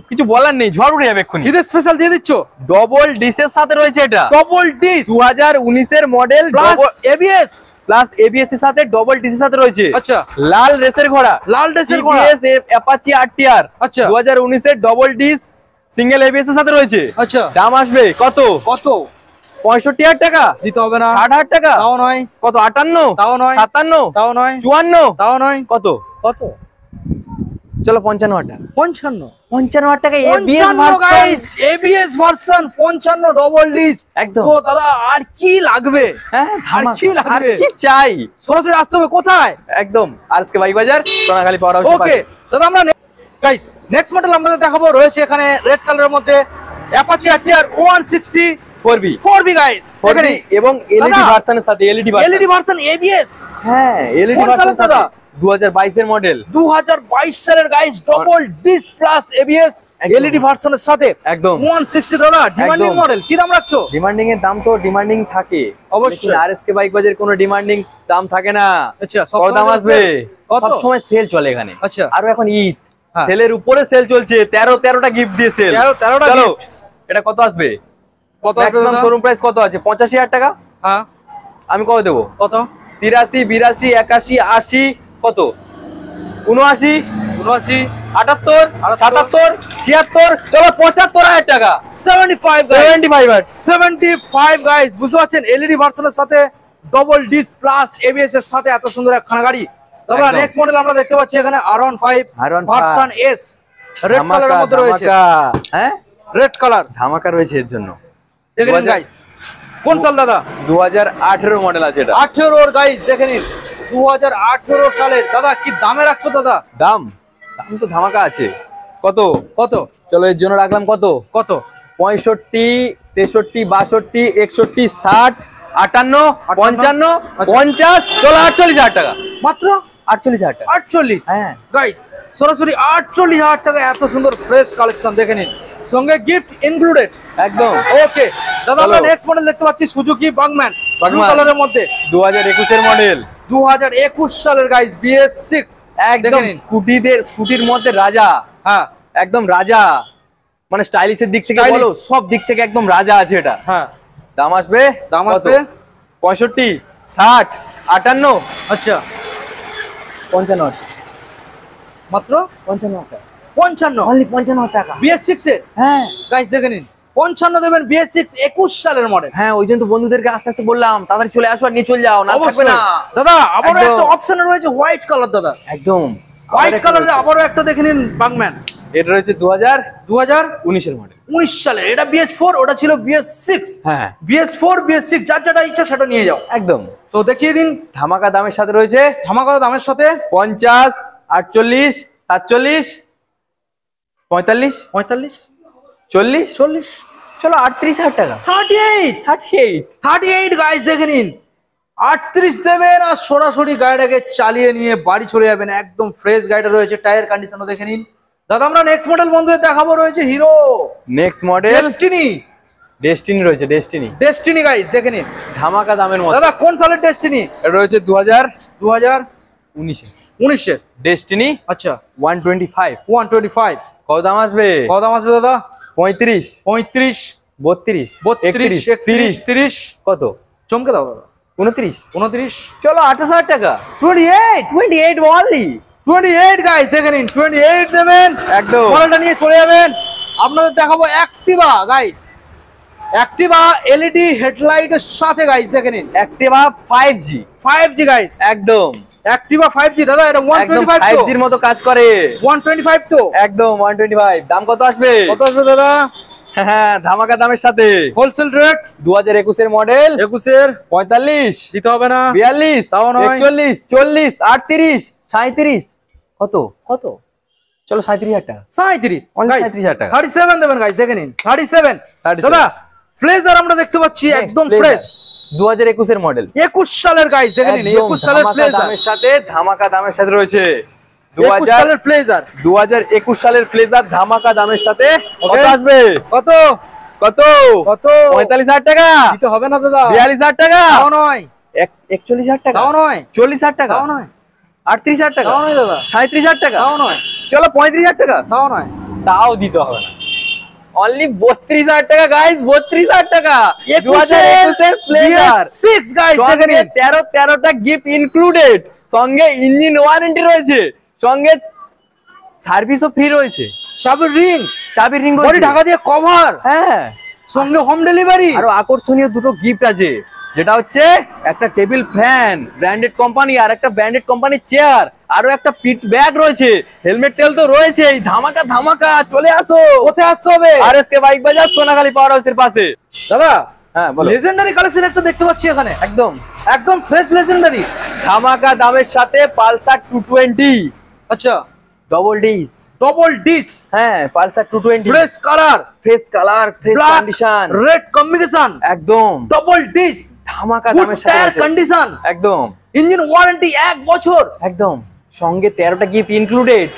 কিছু বলার নেই, ঝড় উঠে যাবে এক্ষুনি। ঈদের স্পেশাল দিয়ে দিচ্ছ ডবল ডিসের সাথে রয়েছে এটা, ডবল ডিস 2019 এর model plus ABS plus ABS এর সাথে ডবল ডিসের সাথে রয়েছে। আচ্ছা লাল রেসের ঘোড়া, লাল ড্রেসের ঘোড়া টিভিএস অ্যাপাচি আরটিআর আচ্ছা 2019 এর ডবল ডিস সিঙ্গেল এবিএস এর সাথে রয়েছে। আচ্ছা দাম আসবে কত? কত? 65,000 টাকা দিতে হবে না, 60,000 টাকা তাও নয়, কত? 58 তাও নয়, 57 তাও নয়, 54 তাও নয়, কত? কত? চলো 55,000 টাকা 55 55,000 টাকা ABS 55 guys ABS version 55 double disc একদম। তো দাদা আর কি লাগবে? হ্যাঁ আর কি লাগবে? কি চাই? সরাসরি আসতে হবে কোথায়? একদম আরএসকে বাইক বাজার সোনাখালী পাওয়ার হাউস। ওকে দাদা আমরা গাইস নেক্সট মডেল আমাদের দেখাবো রয়েছে এখানে রেড কালারের মধ্যে Apache RTR 160 4B 4V guys এখানে এবং এলইডি দাদা, ভার্সনের সাথে এলইডি এলইডি ভার্সন এবিএস হ্যাঁ এলইডি কোন সালের ভার্সন দাদা? 2022 এর মডেল 2022 সালের guys double disc plus ABS একদম। এলইডি ভার্সনের সাথে একদম 160 দাদা ডিমান্ডিং একদম। মডেল কি দাম রাখছো? ডিমান্ডিং এর দাম তো ডিমান্ডিং থাকে অবশ্যই। আরএসকে বাইক বাজার কোনো ডিমান্ডিং দাম থাকে না। আচ্ছা কত দাম আসবে? কত? সব সময় সেল চলে এখানে। আচ্ছা আর এখন ঈদ হ্যাঁ। সেলের উপরে সেল চলছে, 13টা গিফট দিয়ে সেল। 13টা চলো gift। এটা কত আসবে? কত আসবে ম্যাক্সিমাম দাদা? শোরুম প্রাইস কত আছে? 85,000 টাকা। হ্যাঁ আমি কত দেবো? কত? 83 82 81 80 কত? 79 79 78 77 76 চলো 75,000 টাকা 75 75 75 গাইস বুঝতে পারছেন এলইডি ভার্সনের সাথে ডবল ডিস প্লাস এবিএস এর সাথে এত সুন্দর একখানা গাড়ি। দাদা একদম। নেক্সট মডেল আমরা দেখতে পাচ্ছি এখানে R15 R15 version S red কালারের মধ্যে রয়েছে, হ্যাঁ রেড কালার ধামাকা রয়েছে এর জন্য। দেখে নিন গাইস। কোন সাল দাদা? 2018 মডেল আছে এটা। 18 গাইস দেখে নিন, 2018 সালের। দাদা কি দামে রাখছো দাদা? দাম তো ধামাকা আছে। কত কত? চলো এর জন্য রাখলাম কত কত? 65, 63, 62, 61, 60, 58, 55, 50, চলো 48,000 টাকা, মাত্র 48,000 টাকা। 48? হ্যাঁ গাইস সরাসরি 48,000 টাকা এত সুন্দর ফ্রেশ কালেকশন দেখে নিন, সঙ্গে গিফট ইনক্লুডেড একদম। ওকে দাদা, আমরা নেক্সট মডেল দেখতে পাচ্ছি সুজুকি বাগম্যান ব্লু কালারের মধ্যে, 2021 এর মডেল, 2021 সালের গাইস, BS6 একদম স্কুটির মধ্যে রাজা। হ্যাঁ একদম রাজা, মানে স্টাইলিশের দিক থেকে বলো, সব দিক থেকে একদম রাজা আছে এটা। হ্যাঁ দাম আসবে, দাম আসবে 65, 60, 58, আচ্ছা 55, মাত্র 55 টাকা, 55, অনলি 55 টাকা। BS6 এর হ্যাঁ গাইস দেখে নিন, 55 দেবেন, BS6 21 সালের মডেল। হ্যাঁ, ওই জন্য তো বন্ধুদেরকে আস্তে আস্তে বললাম তাড়াতাড়ি চলে আসো আর নিয়ে চলে যাও, না থাকবে না দাদা। আবারও একদম। একটা অপশন রয়েছে হোয়াইট কালার দাদা, একদম হোয়াইট কালারের আবারও একটা দেখে নিন বাগম্যান। এটা রয়েছে 2019 এর মডেল, 19 সালে। এটা BS4, ওটা ছিল BS6। হ্যাঁ BS4 BS6 যার যেটা ইচ্ছা সেটা নিয়ে যাও। একদম। তো দেখিয়ে দিন ধামাকা দামের সাথে রয়েছে, ধামাকা দামের সাথে 50, 48, 47, 45, 45, 40, 40, চলো 38,000 টাকা, 38, 38 গাইস দেখে নিন। 38 দেবেন আর সরাসরি গাড়িটাকে চালিয়ে নিয়ে বাড়ি চলে যাবেন, একদম ফ্রেশ গাড়িটা রয়েছে, টায়ার কন্ডিশনও দেখে নিন দাদা। আমরা নেক্সট মডেল বন্ধুদের দেখাবো, রয়েছে হিরো নেক্সট মডেল ডেস্টিনি রয়েছে, ডেস্টিনি গাইস দেখে নিন, ধামাকা দামের মধ্যে। দাদা কোন সালের ডেস্টিনি? এটা রয়েছে 2019 এর ডেস্টিনি, আচ্ছা 125, 125। কত দাম আসবে? কত দাম আসবে দাদা? 35, 35, 32, 32, 31, 30, কত চমকে দাও দাদা, 29, 29, চলো 28,000 টাকা, 28 অনলি 28 গাইস দেখে নিন, 28 দেবেন, একদম মডেলটা নিয়ে চলে যাবেন। আপনাদের দেখাবো অ্যাক্টিভা গাইস, অ্যাক্টিভা এলইডি হেডলাইটের সাথে গাইস দেখে নিন, অ্যাক্টিভা 5G 5G গাইস, একদম অ্যাক্টিভা 5G দাদা। এটা 125 তো, 5G এর মতো কাজ করে, 125 তো একদম 125। দাম কত আসবে? কত আসবে দাদা? হ্যাঁ ধামাকা দামের সাথে হোলসেল রেট 2021 এর মডেল, 21 এর 45, দিতে হবে না, 42, তাও নয়, 41, 40, 38, 37, কত কত চলো 37,000 টাকা, 37 Only গাইস, 37,000 টাকা। 37 দেবেন গাইস দেখে নিন, 37 দাদা। ফ্লেজার আমরা দেখতে পাচ্ছি একদম ফ্রেশ, 2021 এর মডেল, 21 সালের গাইস দেখে নিন, 21 সালের ফ্লেজার দামের সাথে, ধামাকা দামের সাথে রয়েছে 21 সালের ফ্লেজার, 2021 সালের ফ্লেজার ধামাকা দামের সাথে। কত আসবে? কত কত কত? 45,000 টাকা, দিতে হবে না দাদা, 42,000 টাকা, তাও নয়, 41,000 টাকা, তাও নয়, 40,000 টাকা, তাও নয়, 38,000 টাকা, তাও নয় দাদা, 37,000 টাকা, তাও নয়, চলো 35,000 টাকা, তাও নয়, তাও দিতে হবে না, অনলি 32,000 টাকা গাইস, 32,000 টাকা 2021 এর প্লেজার 6 গাইস দেখে নিন, 13টা গিফট ইনক্লুডেড, সঙ্গে ইঞ্জিন ওয়ারেন্টি রয়েছে, সঙ্গে সার্ভিসও ফ্রি রয়েছে, চাবির রিং রয়েছে, বডি ঢাকা দিয়ে কভার, হ্যাঁ সঙ্গে হোম ডেলিভারি। আরো আকর্ষণীয় দুটো গিফট আছে, যেটা হচ্ছে একটা টেবিল ফ্যান ব্র্যান্ডেড কোম্পানি, আর একটা ব্র্যান্ডেড কোম্পানির চেয়ার, আরো একটা পিট ব্যাগ রয়েছে, হেলমেট তেল তো রয়েছে। ধামাকা ধামাকা, চলে আসো। কোথায় আসতে হবে? আরএসকে বাইক বাজার, সোনাখালী পাওয়ার হাউসের পাশে। দাদা হ্যাঁ বলো। লেজেন্ডারি কালেকশন একটা দেখতে পাচ্ছি এখানে, একদম একদম ফ্রেশ লেজেন্ডারি, ধামাকা দামের সাথে পালসার 220, আচ্ছা ডবল ডিস, ডবল ডিস, হ্যাঁ Pulsar 220, fresh colour, fresh colour, fresh condition, red combination, একদম ডবল ডিস, ধামাকা গুড দামের সাথে টায়ার আছে। কন্ডিশন, একদম ইঞ্জিন ওয়ারেন্টি 1 বছর, একদম সঙ্গে 13টা গিফট ইনক্লুডেড।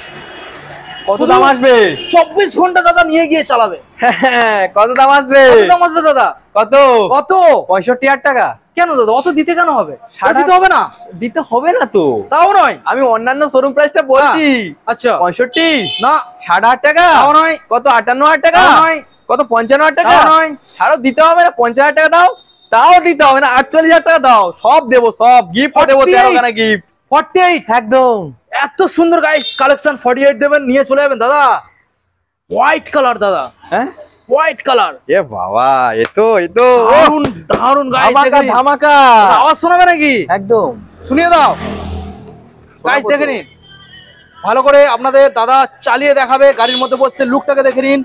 কত শুধু দাম আসবে? 24 ঘন্টা দাদা নিয়ে গিয়ে চালাবে। হ্যাঁ, কত দাম আসবে? কত দাম আসবে দাদা? কত? কত? 65,000 টাকা। কেন দাদা অত দিতে কেন হবে? সাড়ে দিতে হবে না, দিতে হবে না তো, তাও নয়, আমি অন্যান্য শোরুম প্রাইসটা বলছি। আচ্ছা 65 না, 8,500 টাকা, তাও নয়, কত 58,000 টাকা, তাও নয়, কত 55,000 টাকা, তাও নয়, ছাড়ো দিতে হবে না, 50,000 টাকা দাও, তাও দিতে হবে না, 48,000 টাকা দাও, সব দেবো, সব গিফট দেবো, 13 খানা গিফট। 48 একদম এত সুন্দর গাইস কালেকশন, 48 দেবেন, নিয়ে চলে যাবেন দাদা। হোয়াইট কালার দাদা, হ্যাঁ হোয়াইট কালার, এ বাবা, এতো দারুন দারুন গাইস, ধামাকা ধামাকা, আওয়াজ শোনাবে নাকি? একদম শুনিয়ে দাও গাইস, দেখে নিন ভালো করে আপনাদের দাদা চালিয়ে দেখাবে, গাড়ির মধ্যে বসছে, লুকটাকে দেখে নিন।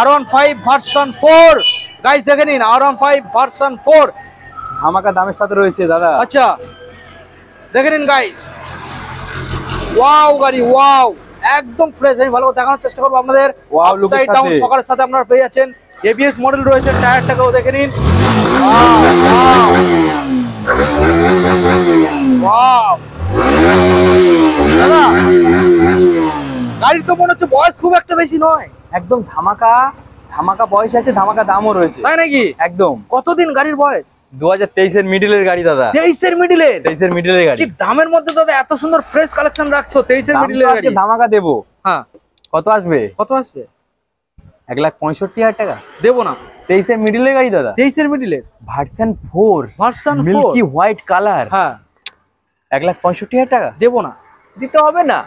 R15 ভার্সন 4 গাইস দেখে নিন, R15 ভার্সন 4 ধামাকা দামের সাথে রয়েছে দাদা। আচ্ছা দেখে নিন গাইস, ওয়াও গাড়ি, ওয়াও একদম ফ্রেশ। আমি ভালো করে দেখানোর চেষ্টা করবো আপনাদের। Wow, look এর আপসাইড ডাউন সাথে। সকালের সাথে আপনারা পেয়ে যাচ্ছেন। ABS মডেল রয়েছে, টায়ারটাকেও দেখে নিন। ওয়াও দাদা, গাড়ির তো মনে হচ্ছে বয়স খুব একটা বেশি নয়। একদম ধামাকা ধামাকা বয়স আছে, ধামাকা দামও রয়েছে। তাই নাকি? একদম কতদিন গাড়ির বয়স? 2023 এর মিডলের গাড়ি দাদা। 23 এর মিডিলের? 23 এর মিডলের গাড়ি। কি দামের মধ্যে দাদা এত সুন্দর ফ্রেশ কালেকশন রাখছো 23 এর মিডিলের গাড়ি? ধামাকা দেবো। হ্যাঁ কত আসবে? কত আসবে? 1,65,000 টাকা। দেবো না। 23 এর মিডলের গাড়ি দাদা। 23 এর মিডিলের version 4 version 4 milky white colour. হ্যাঁ 1,65,000 টাকা। দেবো না। দিতে হবে না।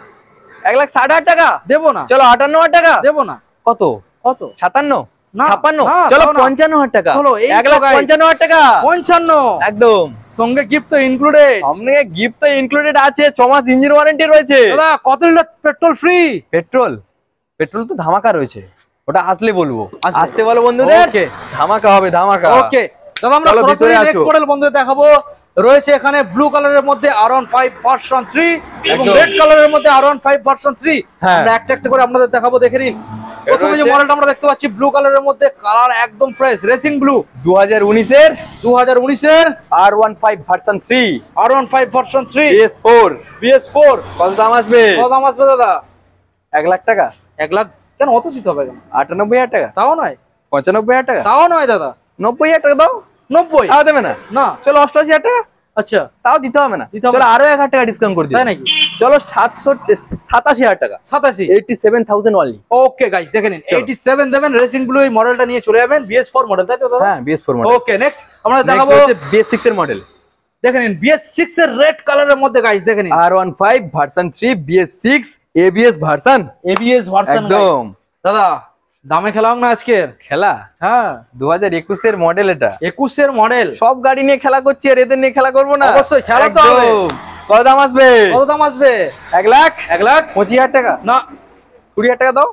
1,60,000 টাকা। দেবো না। চলো 58,000 টাকা। দেবো না। কত? কত? 57? না, 56? না, চলো দাও না। 55,000 টাকা। চলো, এই তো guys। 1,55,000 টাকা। 55 একদম। সঙ্গে গিফট তো ইনক্লুডেড। সামনে গিফট তো ইনক্লুডেড আছে, 6 মাস ইঞ্জিন ওয়ারেন্টি রয়েছে। দাদা কত লিটার পেট্রোল ফ্রি? পেট্রোল তো ধামাকা রয়েছে, ওটা আসলে বলবো। আসলে। আসতে বলো বন্ধুদের। Okay. ধামাকা হবে, ধামাকা। ওকে দাদা, আমরা চলো, সরাসরি ভিতরে আসো। নেক্সট মডেল বন্ধুদের দেখাবো। রয়েছে এখানে ব্লু কালারের মধ্যে R15 ভার্সন 3 এবং একদম। রেড কালারের মধ্যে R15 ভার্সন 3। হ্যাঁ। আমরা একটা একটা করে আপনাদের দেখাবো, দেখে নিন। প্রথমে যে রয়েছে। মডেলটা আমরা দেখতে পাচ্ছি ব্লু কালারের মধ্যে, কালার একদম ফ্রেশ রেসিং ব্লু। 2019 এর 2019 এর R15 version 3 R15 version 3 BS4। BS4। কত দাম আসবে? কত দাম আসবে দাদা? 1 লাখ টাকা। 1 লাখ কেন? অত দিতে হবে কেন? 98,000 টাকা। তাও নয়। 95,000 টাকা। তাও নয় দাদা। 90,000 টাকা দাও। 90? তাও দেবে না? না। চলো 88,000 টাকা। আচ্ছা তাও দিতে হবে না। দিতে হবে চলো না। আরো 1,000 টাকা ডিসকাউন্ট করে দিই। তাই নাকি? চলো 87,000 টাকা। 87। 87,000 অনলি। ওকে গাইস দেখে নিন, চলো। 87 দেবেন, রেসিং ব্লু এই মডেলটা নিয়ে চলে যাবেন। BS4 মডেল, তাই তো দাদা? হ্যাঁ, BS4 মডেল। ওকে নেক্সট আমরা নেক্সট দেখাবো। হচ্ছে BS6 এর মডেল। দেখে নিন BS6 এর রেড কালারের মধ্যে গাইস দেখে নিন। R15 version 3 BS6 ABS version. ABS version একদম। দাদা দামে খেলা হোক না আজকের। খেলা হ্যাঁ 2021 এর মডেল এটা। 21 এর মডেল। সব গাড়ি নিয়ে খেলা করছি আর এদের নিয়ে খেলা করবো না? অবশ্যই, খেলা তো হবে। একদম। কত দাম আসবে? কত দাম আসবে? 1 লাখ 1,25,000 টাকা। না। 20,000 টাকা দাও।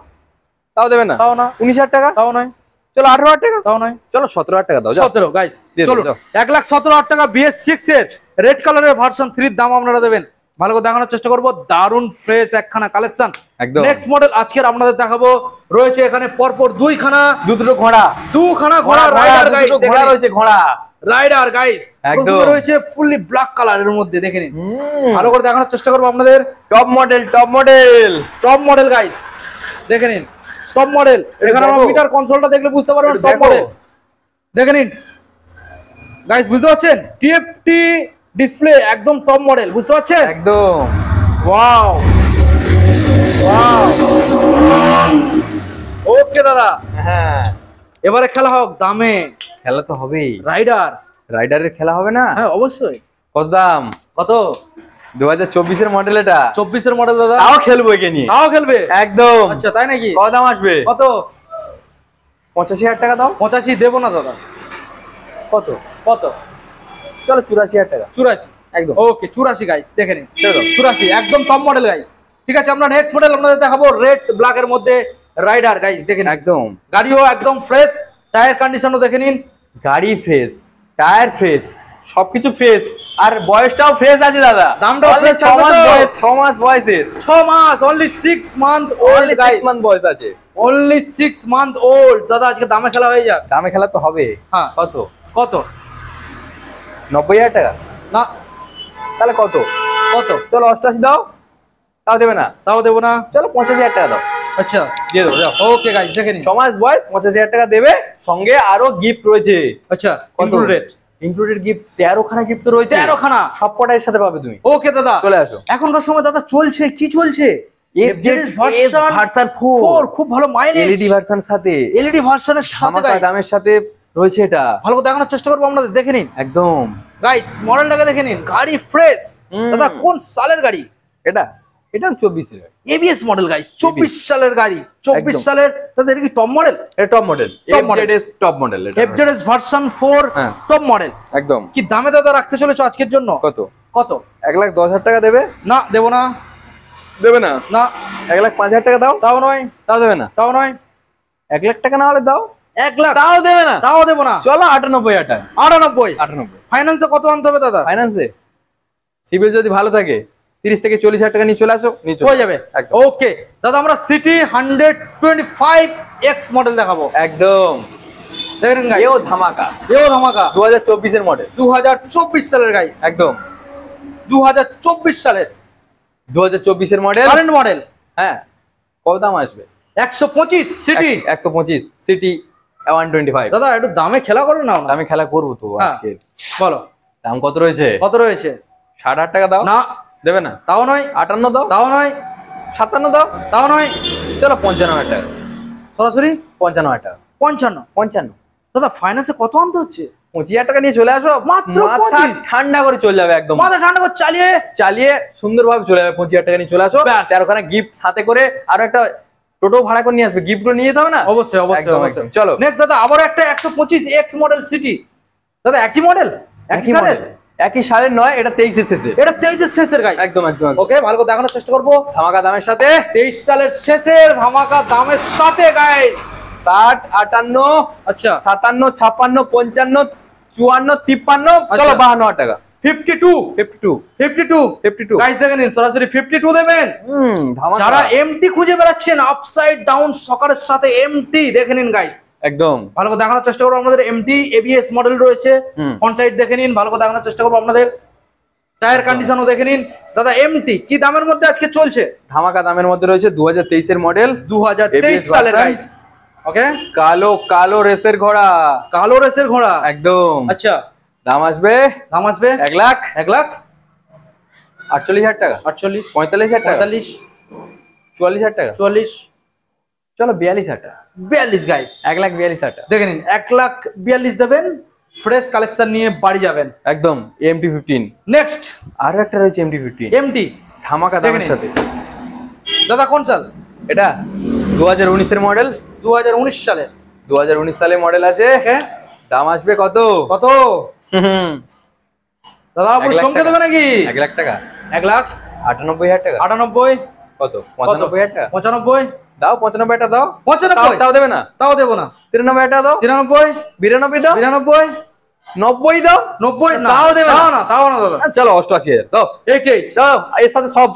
তাও দেবে না? তাও না। 19,000 টাকা। তাও নয়। চলো 18,000 টাকা। তাও নয়। চলো 17,000 টাকা দাও। যাও। 17 গাইস দিয়ে দাও, চলো। যাও। 1,17,000 টাকা BS6 এর রেড কালারের ভার্সন 3 দাম আপনারা দেবেন। ভালো করে দেখানোর চেষ্টা করবো, দারুন ফ্রেশ একখানা কালেকশন। একদম। নেক্সট মডেল আজকের আপনাদের দেখাবো। রয়েছে এখানে পরপর দুইখানা দুটো ঘোড়া। ঘোড়া রাইডার গাইস। দুটো ঘোড়া রয়েছে, ঘোড়া। রাইডার গাইস একদম। প্রথমে রয়েছে ফুললি ব্ল্যাক কালারের মধ্যে, দেখে নিন। ভালো করে দেখানোর চেষ্টা করবো আপনাদের। Top model, top model. Top model guys দেখে নিন, টপ মডেল। এখানে আমরা দেখো। মিটার কনসোলটা দেখলে বুঝতে পারবেন একটু টপ দেখো। মডেল। দেখে নিন গাইস, বুঝতে পারছেন? TFT ডিসপ্লে একদম টপ মডেল, বুঝতে পারছেন? একদম। Wow wow. ওকে দাদা, হ্যাঁ, এবারে খেলা হোক দামে। খেলা তো হবেই। রাইডার। রাইডারের খেলা হবে না? হ্যাঁ অবশ্যই। কত দাম? কত? 2024 এর মডেল এটা। 24 এর মডেল দাদা। তাও খেলবো একে নিয়ে। তাও খেলবে? একদম। আচ্ছা তাই নাকি? কত দাম আসবে? কত? 85,000 টাকা দাও। 85 দেবো না দাদা। কত? কত? চলো 84,000 টাকা। 84। একদম। ওকে 84 গাইস দেখে নিন। ছেড়ে দাও। 84 একদম টপ মডেল গাইস। ঠিক আছে, আমরা নেক্সট মডেল আপনাদের দেখাবো রেড ব্ল্যাক এর মধ্যে রাইডার গাইস দেখে নিন। একদম। গাড়িও একদম ফ্রেশ, টায়ার কন্ডিশনও দেখে নিন। গাড়ি ফ্রেশ, টায়ার ফ্রেশ, সবকিছু ফ্রেশ, আর বয়সটাও ফ্রেশ আছে দাদা। দামটাও Only fresh 6 আছে মাস তো? বয়স, 6 মাস বয়সের। 6 মাস, only 6 month old Only 6 guys. month বয়স আছে। only 6 month old দাদা, আজকে দামে খেলা হয়ে যাক। দামে খেলা তো হবে। হ্যাঁ কত? কত? 90,000 টাকা। না। তাহলে কত? কত? চলো 88 দাও। তাও দেবে না? তাও দেবো না। চলো 85,000 টাকা দাও। আচ্ছা দিয়ে দেবো, যাও। ওকে গাইস দেখে নিন। 6 মাস বয়স, 85,000 টাকা দেবে, সঙ্গে আরো গিফট রয়েছে। আচ্ছা কত? ইনক্লুডেড। ইনক্লুডেড গিফট 13 খানা গিফট রয়েছে। 13 খানা সব কটার সাথে পাবে তুমি। ওকে দাদা চলে আসো। এখনকার সময় দাদা চলছে কি চলছে? FZS ভার্সন 4 খুব ভালো মাইলেজ। LED ভার্সন সাথে, LED ভার্সনের সাথে ধামাকা গাইস। দামের সাথে রয়েছে এটা। ভালো করে দেখানোর চেষ্টা করবো আপনাদের, দেখে নিন একদম। গাইস মডেলটাকে দেখে নিন। গাড়ি ফ্রেশ দাদা। কোন সালের গাড়ি এটা 24 এর। ABS মডেল গাইস, 24 সালের গাড়ি। 24 একদম। সালের দাদা, এটা কি টপ মডেল? এটা top model, Top model। FZS top model এটা। FZS ভার্সন 4 হ্যাঁ। Top model. একদম। কি দামে দাদা রাখতে চলেছো আজকের জন্য? কত? কত? 1,10,000 টাকা দেবে। না দেবো না। দেবে না? না 1,05,000 টাকা দাও, তাও নয়, তাও দেবে না? তাও নয়। 1 লাখ টাকা না হলে দাও, 1 লাখ তাও দেবে না? তাও দেবো না। চলো 98,000 টাকা। 98। 98। ফাইন্যান্সে কত আনতে হবে দাদা? ফাইন্যান্সে সিবিল যদি ভালো থাকে 30 থেকে 40,000 টাকা নিয়ে চলে আসো, নিয়ে চলে হয়ে যাবে। একদম। ওকে দাদা, আমরা সিটি 125X মডেল দেখাবো। একদম দেখেন গাইস, এও ধামাকা, এও ধামাকা। 2024 এর মডেল, 2024 সালের গাইস, একদম 2024 সালের 2024 এর মডেল, কারেন্ট মডেল। হ্যাঁ কত দাম আসবে? 125 সিটি। 125 সিটি 125। দাদা একটু দামে খেলা করো না। আমি খেলা করবো তো হ্যাঁ। আজকে। বলো দাম কত রয়েছে? কত রয়েছে? 60,000 টাকা দাও। না দেবে না? তাও নয়। 58 দাও, তাও নয়। 57 দাও, তাও নয়। চলো 55,000 টাকা। সরাসরি 55,000 টাকা। 55। 55 দাদা ফাইন্যান্সে কত আনতে হচ্ছে? 25,000 টাকা নিয়ে চলে আসো, মাত্র মাথা 25? ঠান্ডা করে চলে যাবে একদম। মাথা ঠান্ডা করে চালিয়ে চালিয়ে সুন্দরভাবে চলে যাবে। 25,000 টাকা নিয়ে চলে আসো, ব্যাস। 13খানা গিফট সাথে করে, আরো একটা টোটো ভাড়া করে নিয়ে আসবে, গিফট গুলো নিয়ে যেতে হবে না? অবশ্যই অবশ্যই একদম, অবশ্যই। একদম। চলো নেক্সট দাদা আবার একটা 125X মডেল সিটি। দাদা একই মডেল, একই একই সালের? মডেল, একই সালের নয়, এটা 23 এর শেষে। এটা 23 এর শেষের গাইস। একদম একদম একদম। ওকে ভালো করে দেখানোর চেষ্টা করবো। ধামাকা দামের সাথে 23 সালের শেষের ধামাকা দামের সাথে গাইস। 60, 58, আচ্ছা 57, 56, 55, 54, 53, আচ্ছা। চলো 52,000 টাকা। 52 52 52 52 গাইস দেখে নিন, সরাসরি 52 দেবেন। ধামাকা। যারা এমটি খুঁজে বেড়াচ্ছেন আপসাইড ডাউন সকারের সাথে এমটি দেখে নিন গাইস। একদম ভালো করে দেখানোর চেষ্টা করবো। আমাদের এমটি এবিএস মডেল রয়েছে, ফ্রন্ট সাইড দেখে নিন। ভালো করে দেখানোর চেষ্টা করবো আপনাদের। টায়ার কন্ডিশনও দেখে নিন। দাদা এমটি কি দামের মধ্যে আজকে চলছে? ধামাকা দামের মধ্যে রয়েছে 2023 এর মডেল, 2023 সালের version। গাইস। ওকে কালো কালো রেসের ঘোড়া, কালো রেসের ঘোড়া। একদম। আচ্ছা দাম আসবে দাম আসবে 1 লাখ 1 লাখ 48,000 টাকা, 48 45,000 টাকা, 45 44,000 টাকা, 44 চলো 42,000 টাকা। 42 গাইস। 1,42,000 টাকা। দেখে নিন 1,42,000 দেবেন, ফ্রেশ কালেকশন নিয়ে বাড়ি যাবেন। একদম MT-15। নেক্সট আরো একটা রয়েছে MT-15, এমটি। ধামাকা দেখে দামের নিন। সাথে। দাদা কোন সাল? এটা 2019 এর মডেল, 2019 সালের। 2019 সালের মডেল আছে। ওকে দাম আসবে কত? কত? দাদা 1 পুরো লাখ চমকে টাকা। দেবে নাকি? 1 লাখ টাকা, 1 লাখ 98,000 টাকা। 98 কত? 95,000 টাকা। 95 দাও 95 টাকা দাও। 95 তাও দেবে না? তাও দেবো না। 93,000 টাকা দাও। 93 92 দাও। 92 90 দাও। 90 না, তাও দেবে না? তাও না, তাও না দাদা। চলো 88,000 দাও। 88 দাও, এর সাথে সব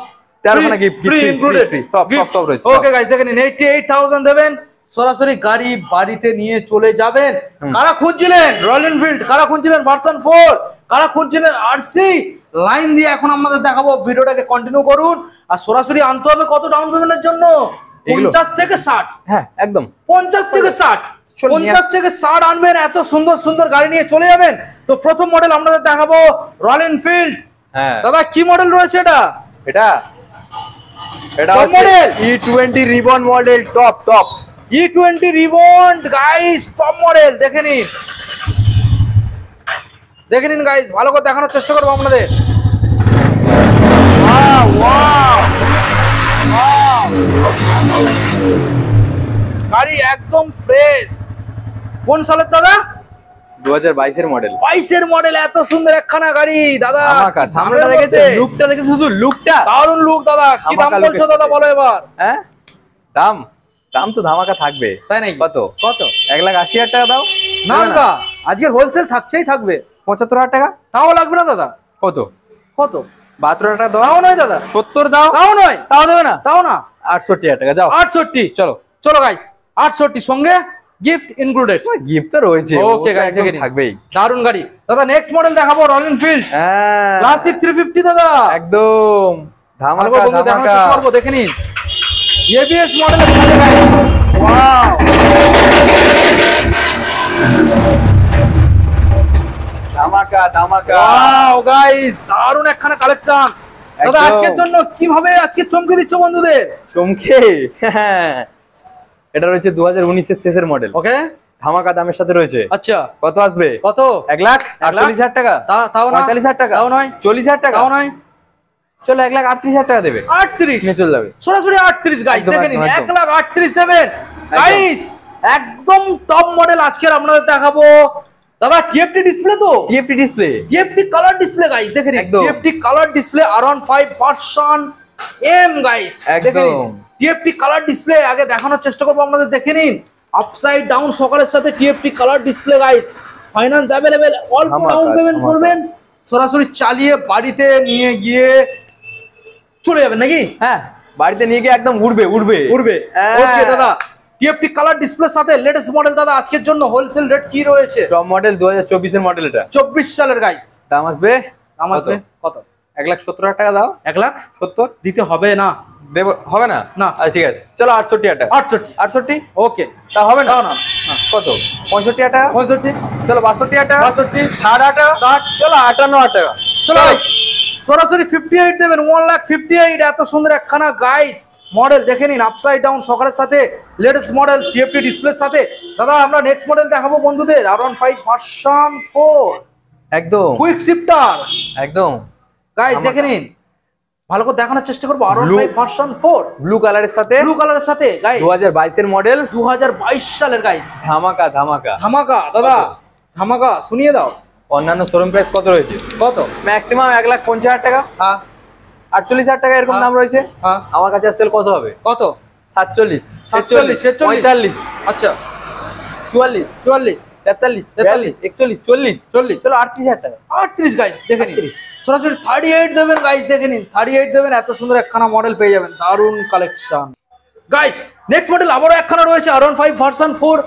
13খানা গিফট, ফ্রি ইনক্লুডেড সব সব সব রয়েছে। ওকে গাইস দেখে নিন 88,000 দেবেন, সরাসরি গাড়ি বাড়িতে নিয়ে চলে যাবেন। কারা খুঁজছিলেন রয়্যাল এনফিল্ড, কারা খুঁজছিলেন ভার্সন 4, কারা খুঁজছিলেন আরসি, লাইন দিয়ে এখন আপনাদের দেখাবো। ভিডিওটাকে কন্টিনিউ করুন। আর সরাসরি আনতে হবে কত ডাউন পেমেন্টের জন্য? এগুলো? 50 থেকে 60। হ্যাঁ একদম 50 থেকে 60, চল নিয়ে 50 থেকে 60 আনবেন, এত সুন্দর সুন্দর গাড়ি নিয়ে চলে যাবেন। তো প্রথম মডেল আপনাদের দেখাবো রয়্যাল এনফিল্ড। হ্যাঁ। দাদা কি মডেল রয়েছে এটা? এটা এটা Top হচ্ছে model? E20 ribbon model, top top. E20 ribbon guys, top model. দেখে নিন, দেখে নিন গাইস, ভালো করে দেখানোর চেষ্টা করবো আপনাদের। Wow, wow, wow। গাড়ি একদম ফ্রেশ। কোন সালের দাদা? 2022 এর মডেল। 22 এর মডেল। এত সুন্দর একখানা গাড়ি দাদা। ধামাকা, সামনেটা দেখেছে, লুকটা দেখেছে, শুধু লুকটা দারুণ লুক দাদা। কি দাম ধামাকা বলছো look দাদা বলো এবার? হ্যাঁ দাম দাম তো ধামাকা থাকবে, তাই নাকি? কত? কত? 1,80,000 টাকা দাও। না দাদা আজকের হোলসেল থাকছেই থাকবে। 75,000 টাকা। তাও লাগবে না দাদা। কত? কত? 72,000 টাকা দাও। তাও নয় দাদা। 70 দাও। তাও নয়। তাও দেবে না? তাও না। 68,000 টাকা যাও। 68। চলো চলো গাইস 68 সঙ্গে গিফট ইনক্লুডেড। গিফট তো রয়েছে। ওকে গাইস দেখে নিন, থাকবেই। দারুণ গাড়ি। দাদা নেক্সট মডেল দেখাবো রয়্যাল এনফিল্ড হ্যাঁ ক্লাসিক 350 দাদা। একদম ভালো ধামাকা করে বন্ধু দেখানোর ধামাকা। চেষ্টা করবো, দেখে নিন। এবিএস মডেলের সাথে গাইস, ওয়াও। ধামাকা ধামাকা। ওয়াও গাইস, দারুণ একখানা কালেকশন। দাদা একদম। আজকের জন্য কিভাবে আজকে চমকে দিচ্ছ বন্ধুদের? চমকে। হ্যাঁ। এটা রয়েছে 2019 এর শেষের মডেল, ওকে ধামাকা দামের সাথে রয়েছে। আচ্ছা কত আসবে? কত? 1,48,000 টাকা। তাও না। 45,000 টাকা। তাও নয়। 40,000 টাকা। তাও নয়। চলো 1,38,000 টাকা দেবে, 38 নিয়ে চলে যাবে। সরাসরি 38 গাইস একদম, দেখে নিন। একদম, একদম। 1,38,000 দেবেন গাইস। একদম টপ মডেল আজকের আপনাদের দেখাবো। দাদা টিএফটি ডিসপ্লে তো? TFT display, TFT colour display guys দেখে নিন। একদম। TFT colour display R15 version M guys একদম। টিএফটি কালার ডিসপ্লে আগে দেখানোর চেষ্টা করবো আপনাদের, দেখে নিন আপসাইড ডাউন সকালের সাথে TFT colour display guys, finance available, অল্প ধামাকা, ডাউন পেমেন্ট ধামাকা। করবেন, সরাসরি চালিয়ে বাড়িতে নিয়ে গিয়ে চলে যাবেন নাকি? হ্যাঁ, বাড়িতে নিয়ে গিয়ে একদম উড়বে উড়বে উঠবে। হ্যাঁ। ওকে দাদা, টিএফটি কালার ডিসপ্লের সাথে লেটেস্ট মডেল দাদা আজকের জন্য হোলসেল রেট কি রয়েছে? টপ মডেল 2024 এর মডেল এটা, 24 সালের গাইস, দাম আসবে দাম আসবে কত? 1,70,000 টাকা দাও। 1,70,000 দিতে হবে না? দেব, হবে না? না। আচ্ছা ঠিক আছে, চলো 68,000 টাকা। 68 68 ওকে, তা হবে না? না কত? 65,000 টাকা। 65 চলো 62,000 টাকা। 62 68,000 টাকা। 60 চলো 58,000 টাকা। চলো ভাই, সরাসরি 58 দেবেন, 1,58,000 এত সুন্দর একখানা গাইস মডেল দেখে নিন আপসাইড ডাউন সকালের সাথে লেটেস্ট মডেল টিএফটি ডিসপ্লের সাথে। দাদা আমরা নেক্সট মডেল দেখাবো বন্ধুদের R15 ভার্সন 4 একদম কুইক শিফটার একদম গাইস, দেখে নিন ভালো করে দেখানোর চেষ্টা করবো। R15 ভার্সন 4 ব্লু কালারের সাথে, ব্লু কালারের সাথে গাইস, 2022 এর মডেল, 2022 সালের গাইস, ধামাকা ধামাকা ধামাকা দাদা, ধামাকা শুনিয়ে দাও। অন্যান্য শোরুম প্রাইস কত রয়েছে? কত? ম্যাক্সিমাম 1,50,000 টাকা, হ্যাঁ 48,000 টাকা এরকম হ্যাঁ। দাম রয়েছে। হ্যাঁ আমার কাছে আসতে হলে কত হবে? কত? 47, 47, 45, আচ্ছা 44, 44 43, 43, 41, 40, 40 চলো 38,000 টাকা। 38 গাইস দেখে নিন, 38 সরাসরি 38 দেবেন গাইস, দেখে নিন 38 দেবেন, এত সুন্দর একখানা মডেল পেয়ে যাবেন, দারুন কালেকশন গাইস। নেক্সট মডেল আবারও একখানা রয়েছে R15 ভার্সন 4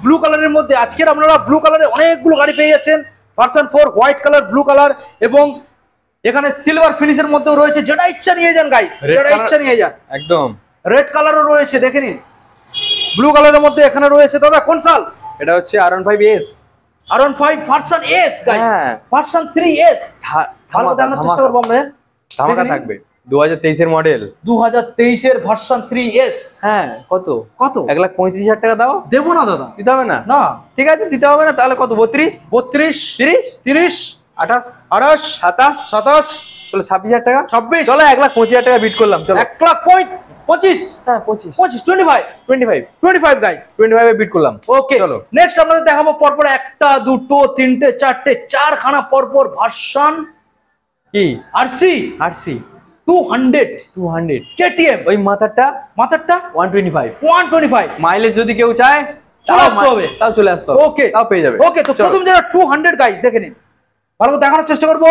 ব্লু কালারের মধ্যে। আজকের আপনারা ব্লু কালারে অনেকগুলো গাড়ি পেয়ে যাচ্ছেন, version 4 white colour, blue colour এবং এখানে সিলভার ফিনিশের মধ্যেও রয়েছে, যেটা ইচ্ছা নিয়ে যান গাইস, Red যেটা color- ইচ্ছা নিয়ে যান। একদম। রেড কালারও রয়েছে দেখে নিন, ব্লু কালারের মধ্যে এখানে রয়েছে। দাদা কোন সাল? এটা হচ্ছে R15S, R15 version S guys, হ্যাঁ। ভার্সন 3S ভালো করে দেখানোর চেষ্টা করবো আমরা। ধামাকা দেখে নিন। থাকবে, 2023 এর মডেল। 2023 এর ভার্সন 3S হ্যাঁ, কত? কত? 1,35,000 টাকা দাও। দেবো না দাদা, দিতে হবে না? না। ঠিক আছে, দিতে হবে না, তাহলে কত? 32, 32 30, 30 28, 28 27, 27 চলো 26,000 টাকা। 26 চলো 1,25,000 টাকা বিট করলাম, চলো। 1,25,000 হ্যাঁ 25, 25 25, 25 গাইস। 25 এ বিট করলাম। ওকে চলো। নেক্সট আপনাদের দেখাবো পরপর একটা দুটো তিনটে চারটে চারখানা পরপর ভার্সন কি? আরসি RC 200 200, কেটিএম, ওই মাথারটা মাথারটা 125। 125। মাইলেজ যদি কেউ চায় চলে তাও আসতে হবে। তাও চলে আসতে হবে। ওকে তাও পেয়ে যাবে। ওকে, তো চলো। প্রথম যেটা 200 গাইস দেখে নিন, ভালো করে দেখানোর চেষ্টা করবো।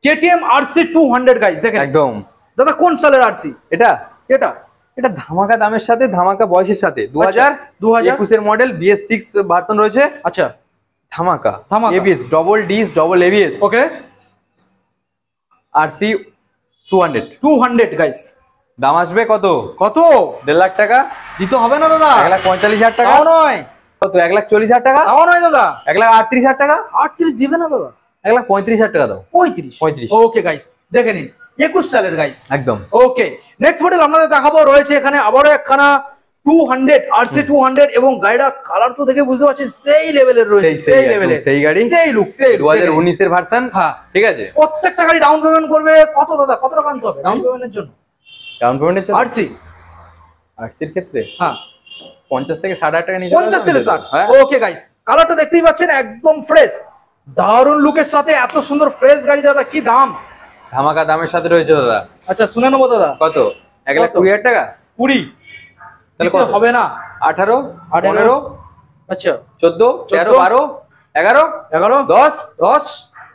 কেটিএম আরসি 200 গাইস দেখেন। একদম। দাদা কোন সালের আরসি এটা এটা? এটা ধামাকা দামের সাথে, ধামাকা বয়সের সাথে, 2021 এর মডেল, BS6 ভার্সন রয়েছে। আচ্ছা ধামাকা ধামাকা। ABS, double disc, double ABS, ওকে, RC 200। 200 গাইস, দাম আসবে কত? কত? 1.5 লাখ টাকা। দিতে হবে না দাদা, 1,45,000 টাকা। তাও নয়, কত? 1,40,000 টাকা। তাও নয় দাদা, 1,38,000 টাকা। 38 দিবে না দাদা, 1,35,000 টাকা দাও। 35। ওকে গাইস দেখে নিন, 21 সালের গাইস। একদম। ওকে নেক্সট মডেল আপনাদের দেখাবো, রয়েছে এখানে আবারও একখানা 200 আরসি 200 এবং গাড়িটা কালার তো দেখে বুঝতে পারছেন সেই লেভেলের রয়েছে, সেই লেভেলের, সেই গাড়ি, সেই লুক, সেই look, দেখে নিন। 2019 এর ভার্সন। হ্যাঁ ঠিক আছে। প্রত্যেকটা গাড়ি ডাউন পেমেন্ট করবে কত দাদা, কত টাকা আনতে হবে ডাউন পেমেন্টের জন্য? ডাউন পেমেন্টের জন্য আরসি RC এর ক্ষেত্রে হ্যাঁ 50 থেকে 60,000 টাকা নিয়ে 50 থেকে 60। হ্যাঁ। ওকে গাইস, কালারটা দেখতেই পাচ্ছেন একদম ফ্রেশ, দারুণ লুকের সাথে এত সুন্দর ফ্রেশ গাড়ি দাদা, কি দাম? ধামাকা দামের সাথে রয়েছে দাদা। আচ্ছা শুনে নেবো দাদা, কত? 1,20,000 টাকা। 20 তাহলে দিতে কত? হবে না? 18, 18, 15, আচ্ছা 14, 13, 12, 11, 11 10, 10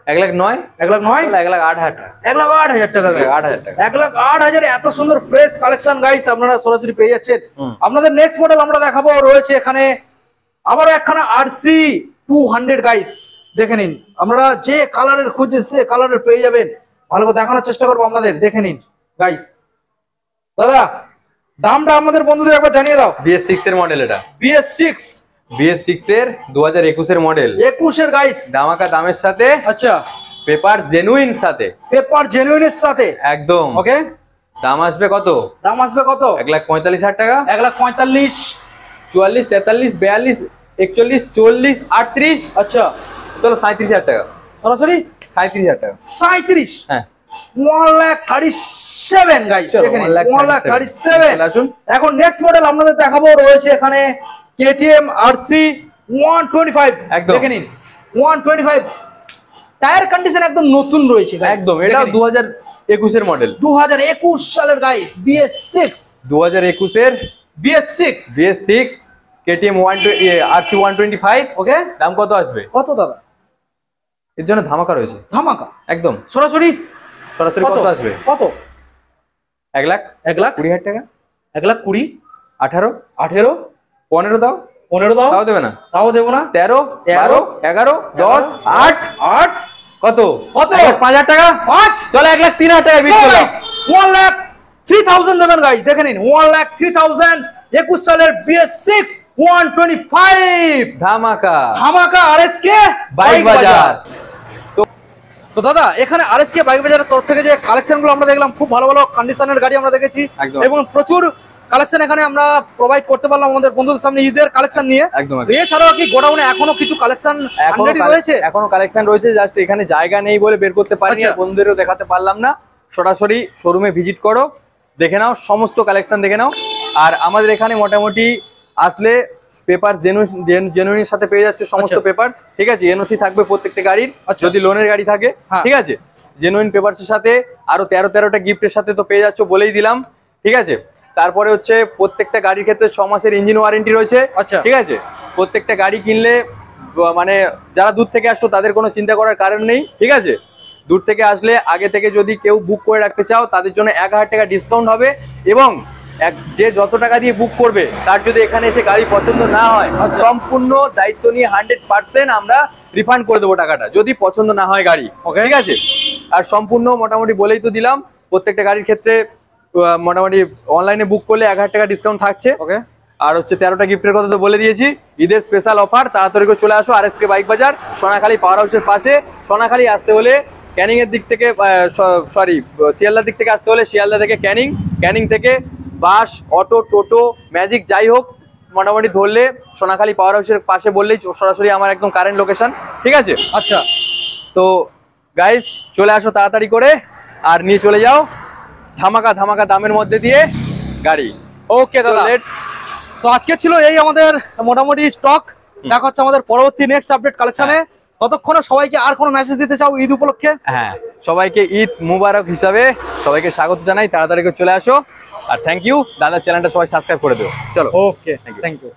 1,09,000, 1,09,000 1,08,000 টাকা। 1,08,000 টাকা, 1,08,000 টাকা। 1,08,000 এত সুন্দর ফ্রেশ কালেকশন গাইস আপনারা সরাসরি পেয়ে যাচ্ছেন। হুম। আপনাদের নেক্সট মডেল আমরা দেখাবো, রয়েছে এখানে আবারও একখানা আরসি 200 গাইস দেখে নিন, আমরা যে কালারের খুঁজে সে কালারের পেয়ে যাবেন, ভালো করে দেখানোর চেষ্টা করবো আপনাদের, দেখে নিন গাইস। দাদা দামটা আমাদের বন্ধুদের একবার জানিয়ে দাও। BS6 এর মডেল এটা। BS6 BS6 এর 2021 এর মডেল। 21 এর গাইস, ধামাকা দামের সাথে, আচ্ছা পেপার জেনুইন সাথে, পেপার জেনুইনের সাথে। একদম। ওকে দাম আসবে কত? দাম আসবে কত? 1,45,000 টাকা। 1,45,000 44, 43, 42, 41, 40, 38, আচ্ছা চলো 37,000 টাকা। সরাসরি 37,000 টাকা। 37, হ্যাঁ 1,37,000 গাইস চলো, দেখে নিন, 1,37,000 1,37,000। আসুন। এখন নেক্সট মডেল আপনাদের দেখাবো, রয়েছে এখানে কেটিএম আরসি 125 একদম। দেখে নিন 125, টায়ার কন্ডিশন একদম নতুন রয়েছে guys, একদম। দেখে এটা নিন। 21 মডেল, 2021 সালের guys, BS6, 2021 BS6, BS6 KTM RC 125। ওকে, দাম কত আসবে? কত দাদা? এর জন্য ধামাকা রয়েছে ধামাকা একদম। সরাসরি সরাসরি কত আসবে? কত? 1,20,000 টাকা। 1,20,000, 18, 18, 15 দাও, 15 দাও, তাও দেবে না? তাও দেবো না। 13, 12, 11, 10, 8, 8, কত? কত? 5,000 টাকা। 5, চলো 1,03,000 টাকা বিট করলাম। 1,03,000 দেবেন গাইস, দেখে নিন 1,03,000, 21 সালের BS6 125 ধামাকা ধামাকা RSK বাইক বাজার। তো দাদা, এখানে RSK বাইক বাজারের তরফ থেকে যে কালেকশন গুলো আমরা দেখলাম, খুব ভালো ভালো কন্ডিশনের গাড়ি আমরা দেখেছি একদম। এবং প্রচুর কালেকশন এখানে আমরা প্রোভাইড করতে পারলাম আমাদের বন্ধুদের সামনে ঈদের কালেকশন নিয়ে। একদম। এছাড়াও কি গোডাউনে এখনো কিছু কালেকশন রয়েছে? এখনো কালেকশন রয়েছে, জাস্ট এখানে জায়গা নেই বলে বের করতে পারিনি, আর বন্ধুদেরও দেখাতে পারলাম না। সরাসরি শোরুমে ভিজিট করো, দেখে নাও, সমস্ত কালেকশন দেখে নাও। আর আমাদের এখানে মোটামুটি আসলে পেপার জেনুইনের সাথে পেয়ে যাচ্ছে সমস্ত পেপার, ঠিক আছে? এনওসি থাকবে প্রত্যেকটা গাড়ির, যদি লোনের গাড়ি থাকে, ঠিক আছে? জেনুইন পেপারসের সাথে আরো 13টা গিফটের সাথে তো পেয়ে যাচ্ছ, বলেই দিলাম, ঠিক আছে? তারপরে হচ্ছে প্রত্যেকটা গাড়ির ক্ষেত্রে 6 মাসের ইঞ্জিন ওয়ারেন্টি রয়েছে, ঠিক আছে? প্রত্যেকটা গাড়ি কিনলে মানে যারা দূর থেকে আসছো তাদের কোনো চিন্তা করার কারণ নেই, ঠিক আছে? দূর থেকে আসলে আগে থেকে যদি কেউ বুক করে রাখতে চাও তাদের জন্য 1,000 টাকা ডিসকাউন্ট হবে, এবং যে যত টাকা দিয়ে বুক করবে তার যদি এখানে এসে গাড়ি পছন্দ না হয়, সম্পূর্ণ দায়িত্ব নিয়ে 100% আমরা রিফান্ড করে দেবো টাকাটা, যদি পছন্দ না হয় গাড়ি, ঠিক আছে? আর সম্পূর্ণ মোটামুটি বলেই তো দিলাম, প্রত্যেকটা গাড়ির ক্ষেত্রে মোটামুটি অনলাইনে বুক করলে 1,000 টাকা ডিসকাউন্ট থাকছে, আর হচ্ছে 13টা গিফটের কথা তো বলে দিয়েছি। ঈদের স্পেশাল অফার, তাড়াতাড়ি করে চলে আসো RSK বাইক বাজার, সোনাখালী পাওয়ার হাউসের পাশে। সোনাখালী আসতে হলে ক্যানিং এর দিক থেকে, সরি শিয়ালদার দিক থেকে আসতে হলে শিয়ালদা থেকে ক্যানিং, ক্যানিং থেকে বাস, অটো, টোটো, ম্যাজিক যাই হোক মোটামুটি ধরলে সোনাখালী পাওয়ার হাউসের পাশে বললেই সরাসরি আমার একদম কারেন্ট লোকেশন, ঠিক আছে? আচ্ছা, তো গাইস চলে আসো তাড়াতাড়ি করে, আর নিয়ে চলে যাও ধামাকা ধামাকা দামের মধ্যে দিয়ে গাড়ি। ওকে দাদা, সো আজকে ছিল এই আমাদের মোটামুটি স্টক। দেখা হচ্ছে আমাদের পরবর্তী নেক্সট আপডেট কালেকশনে। ততক্ষণে সবাইকে আর কোনো মেসেজ দিতে চাও ঈদ উপলক্ষে? হ্যাঁ, সবাইকে ঈদ মুবারক হিসাবে সবাইকে স্বাগত জানাই, তাড়াতাড়ি করে চলে আসো। আর থ্যাংক ইউ দাদা, চ্যানেলটা সবাই সাবস্ক্রাইব করে দিও। চলো, ওকে, থ্যাংক ইউ।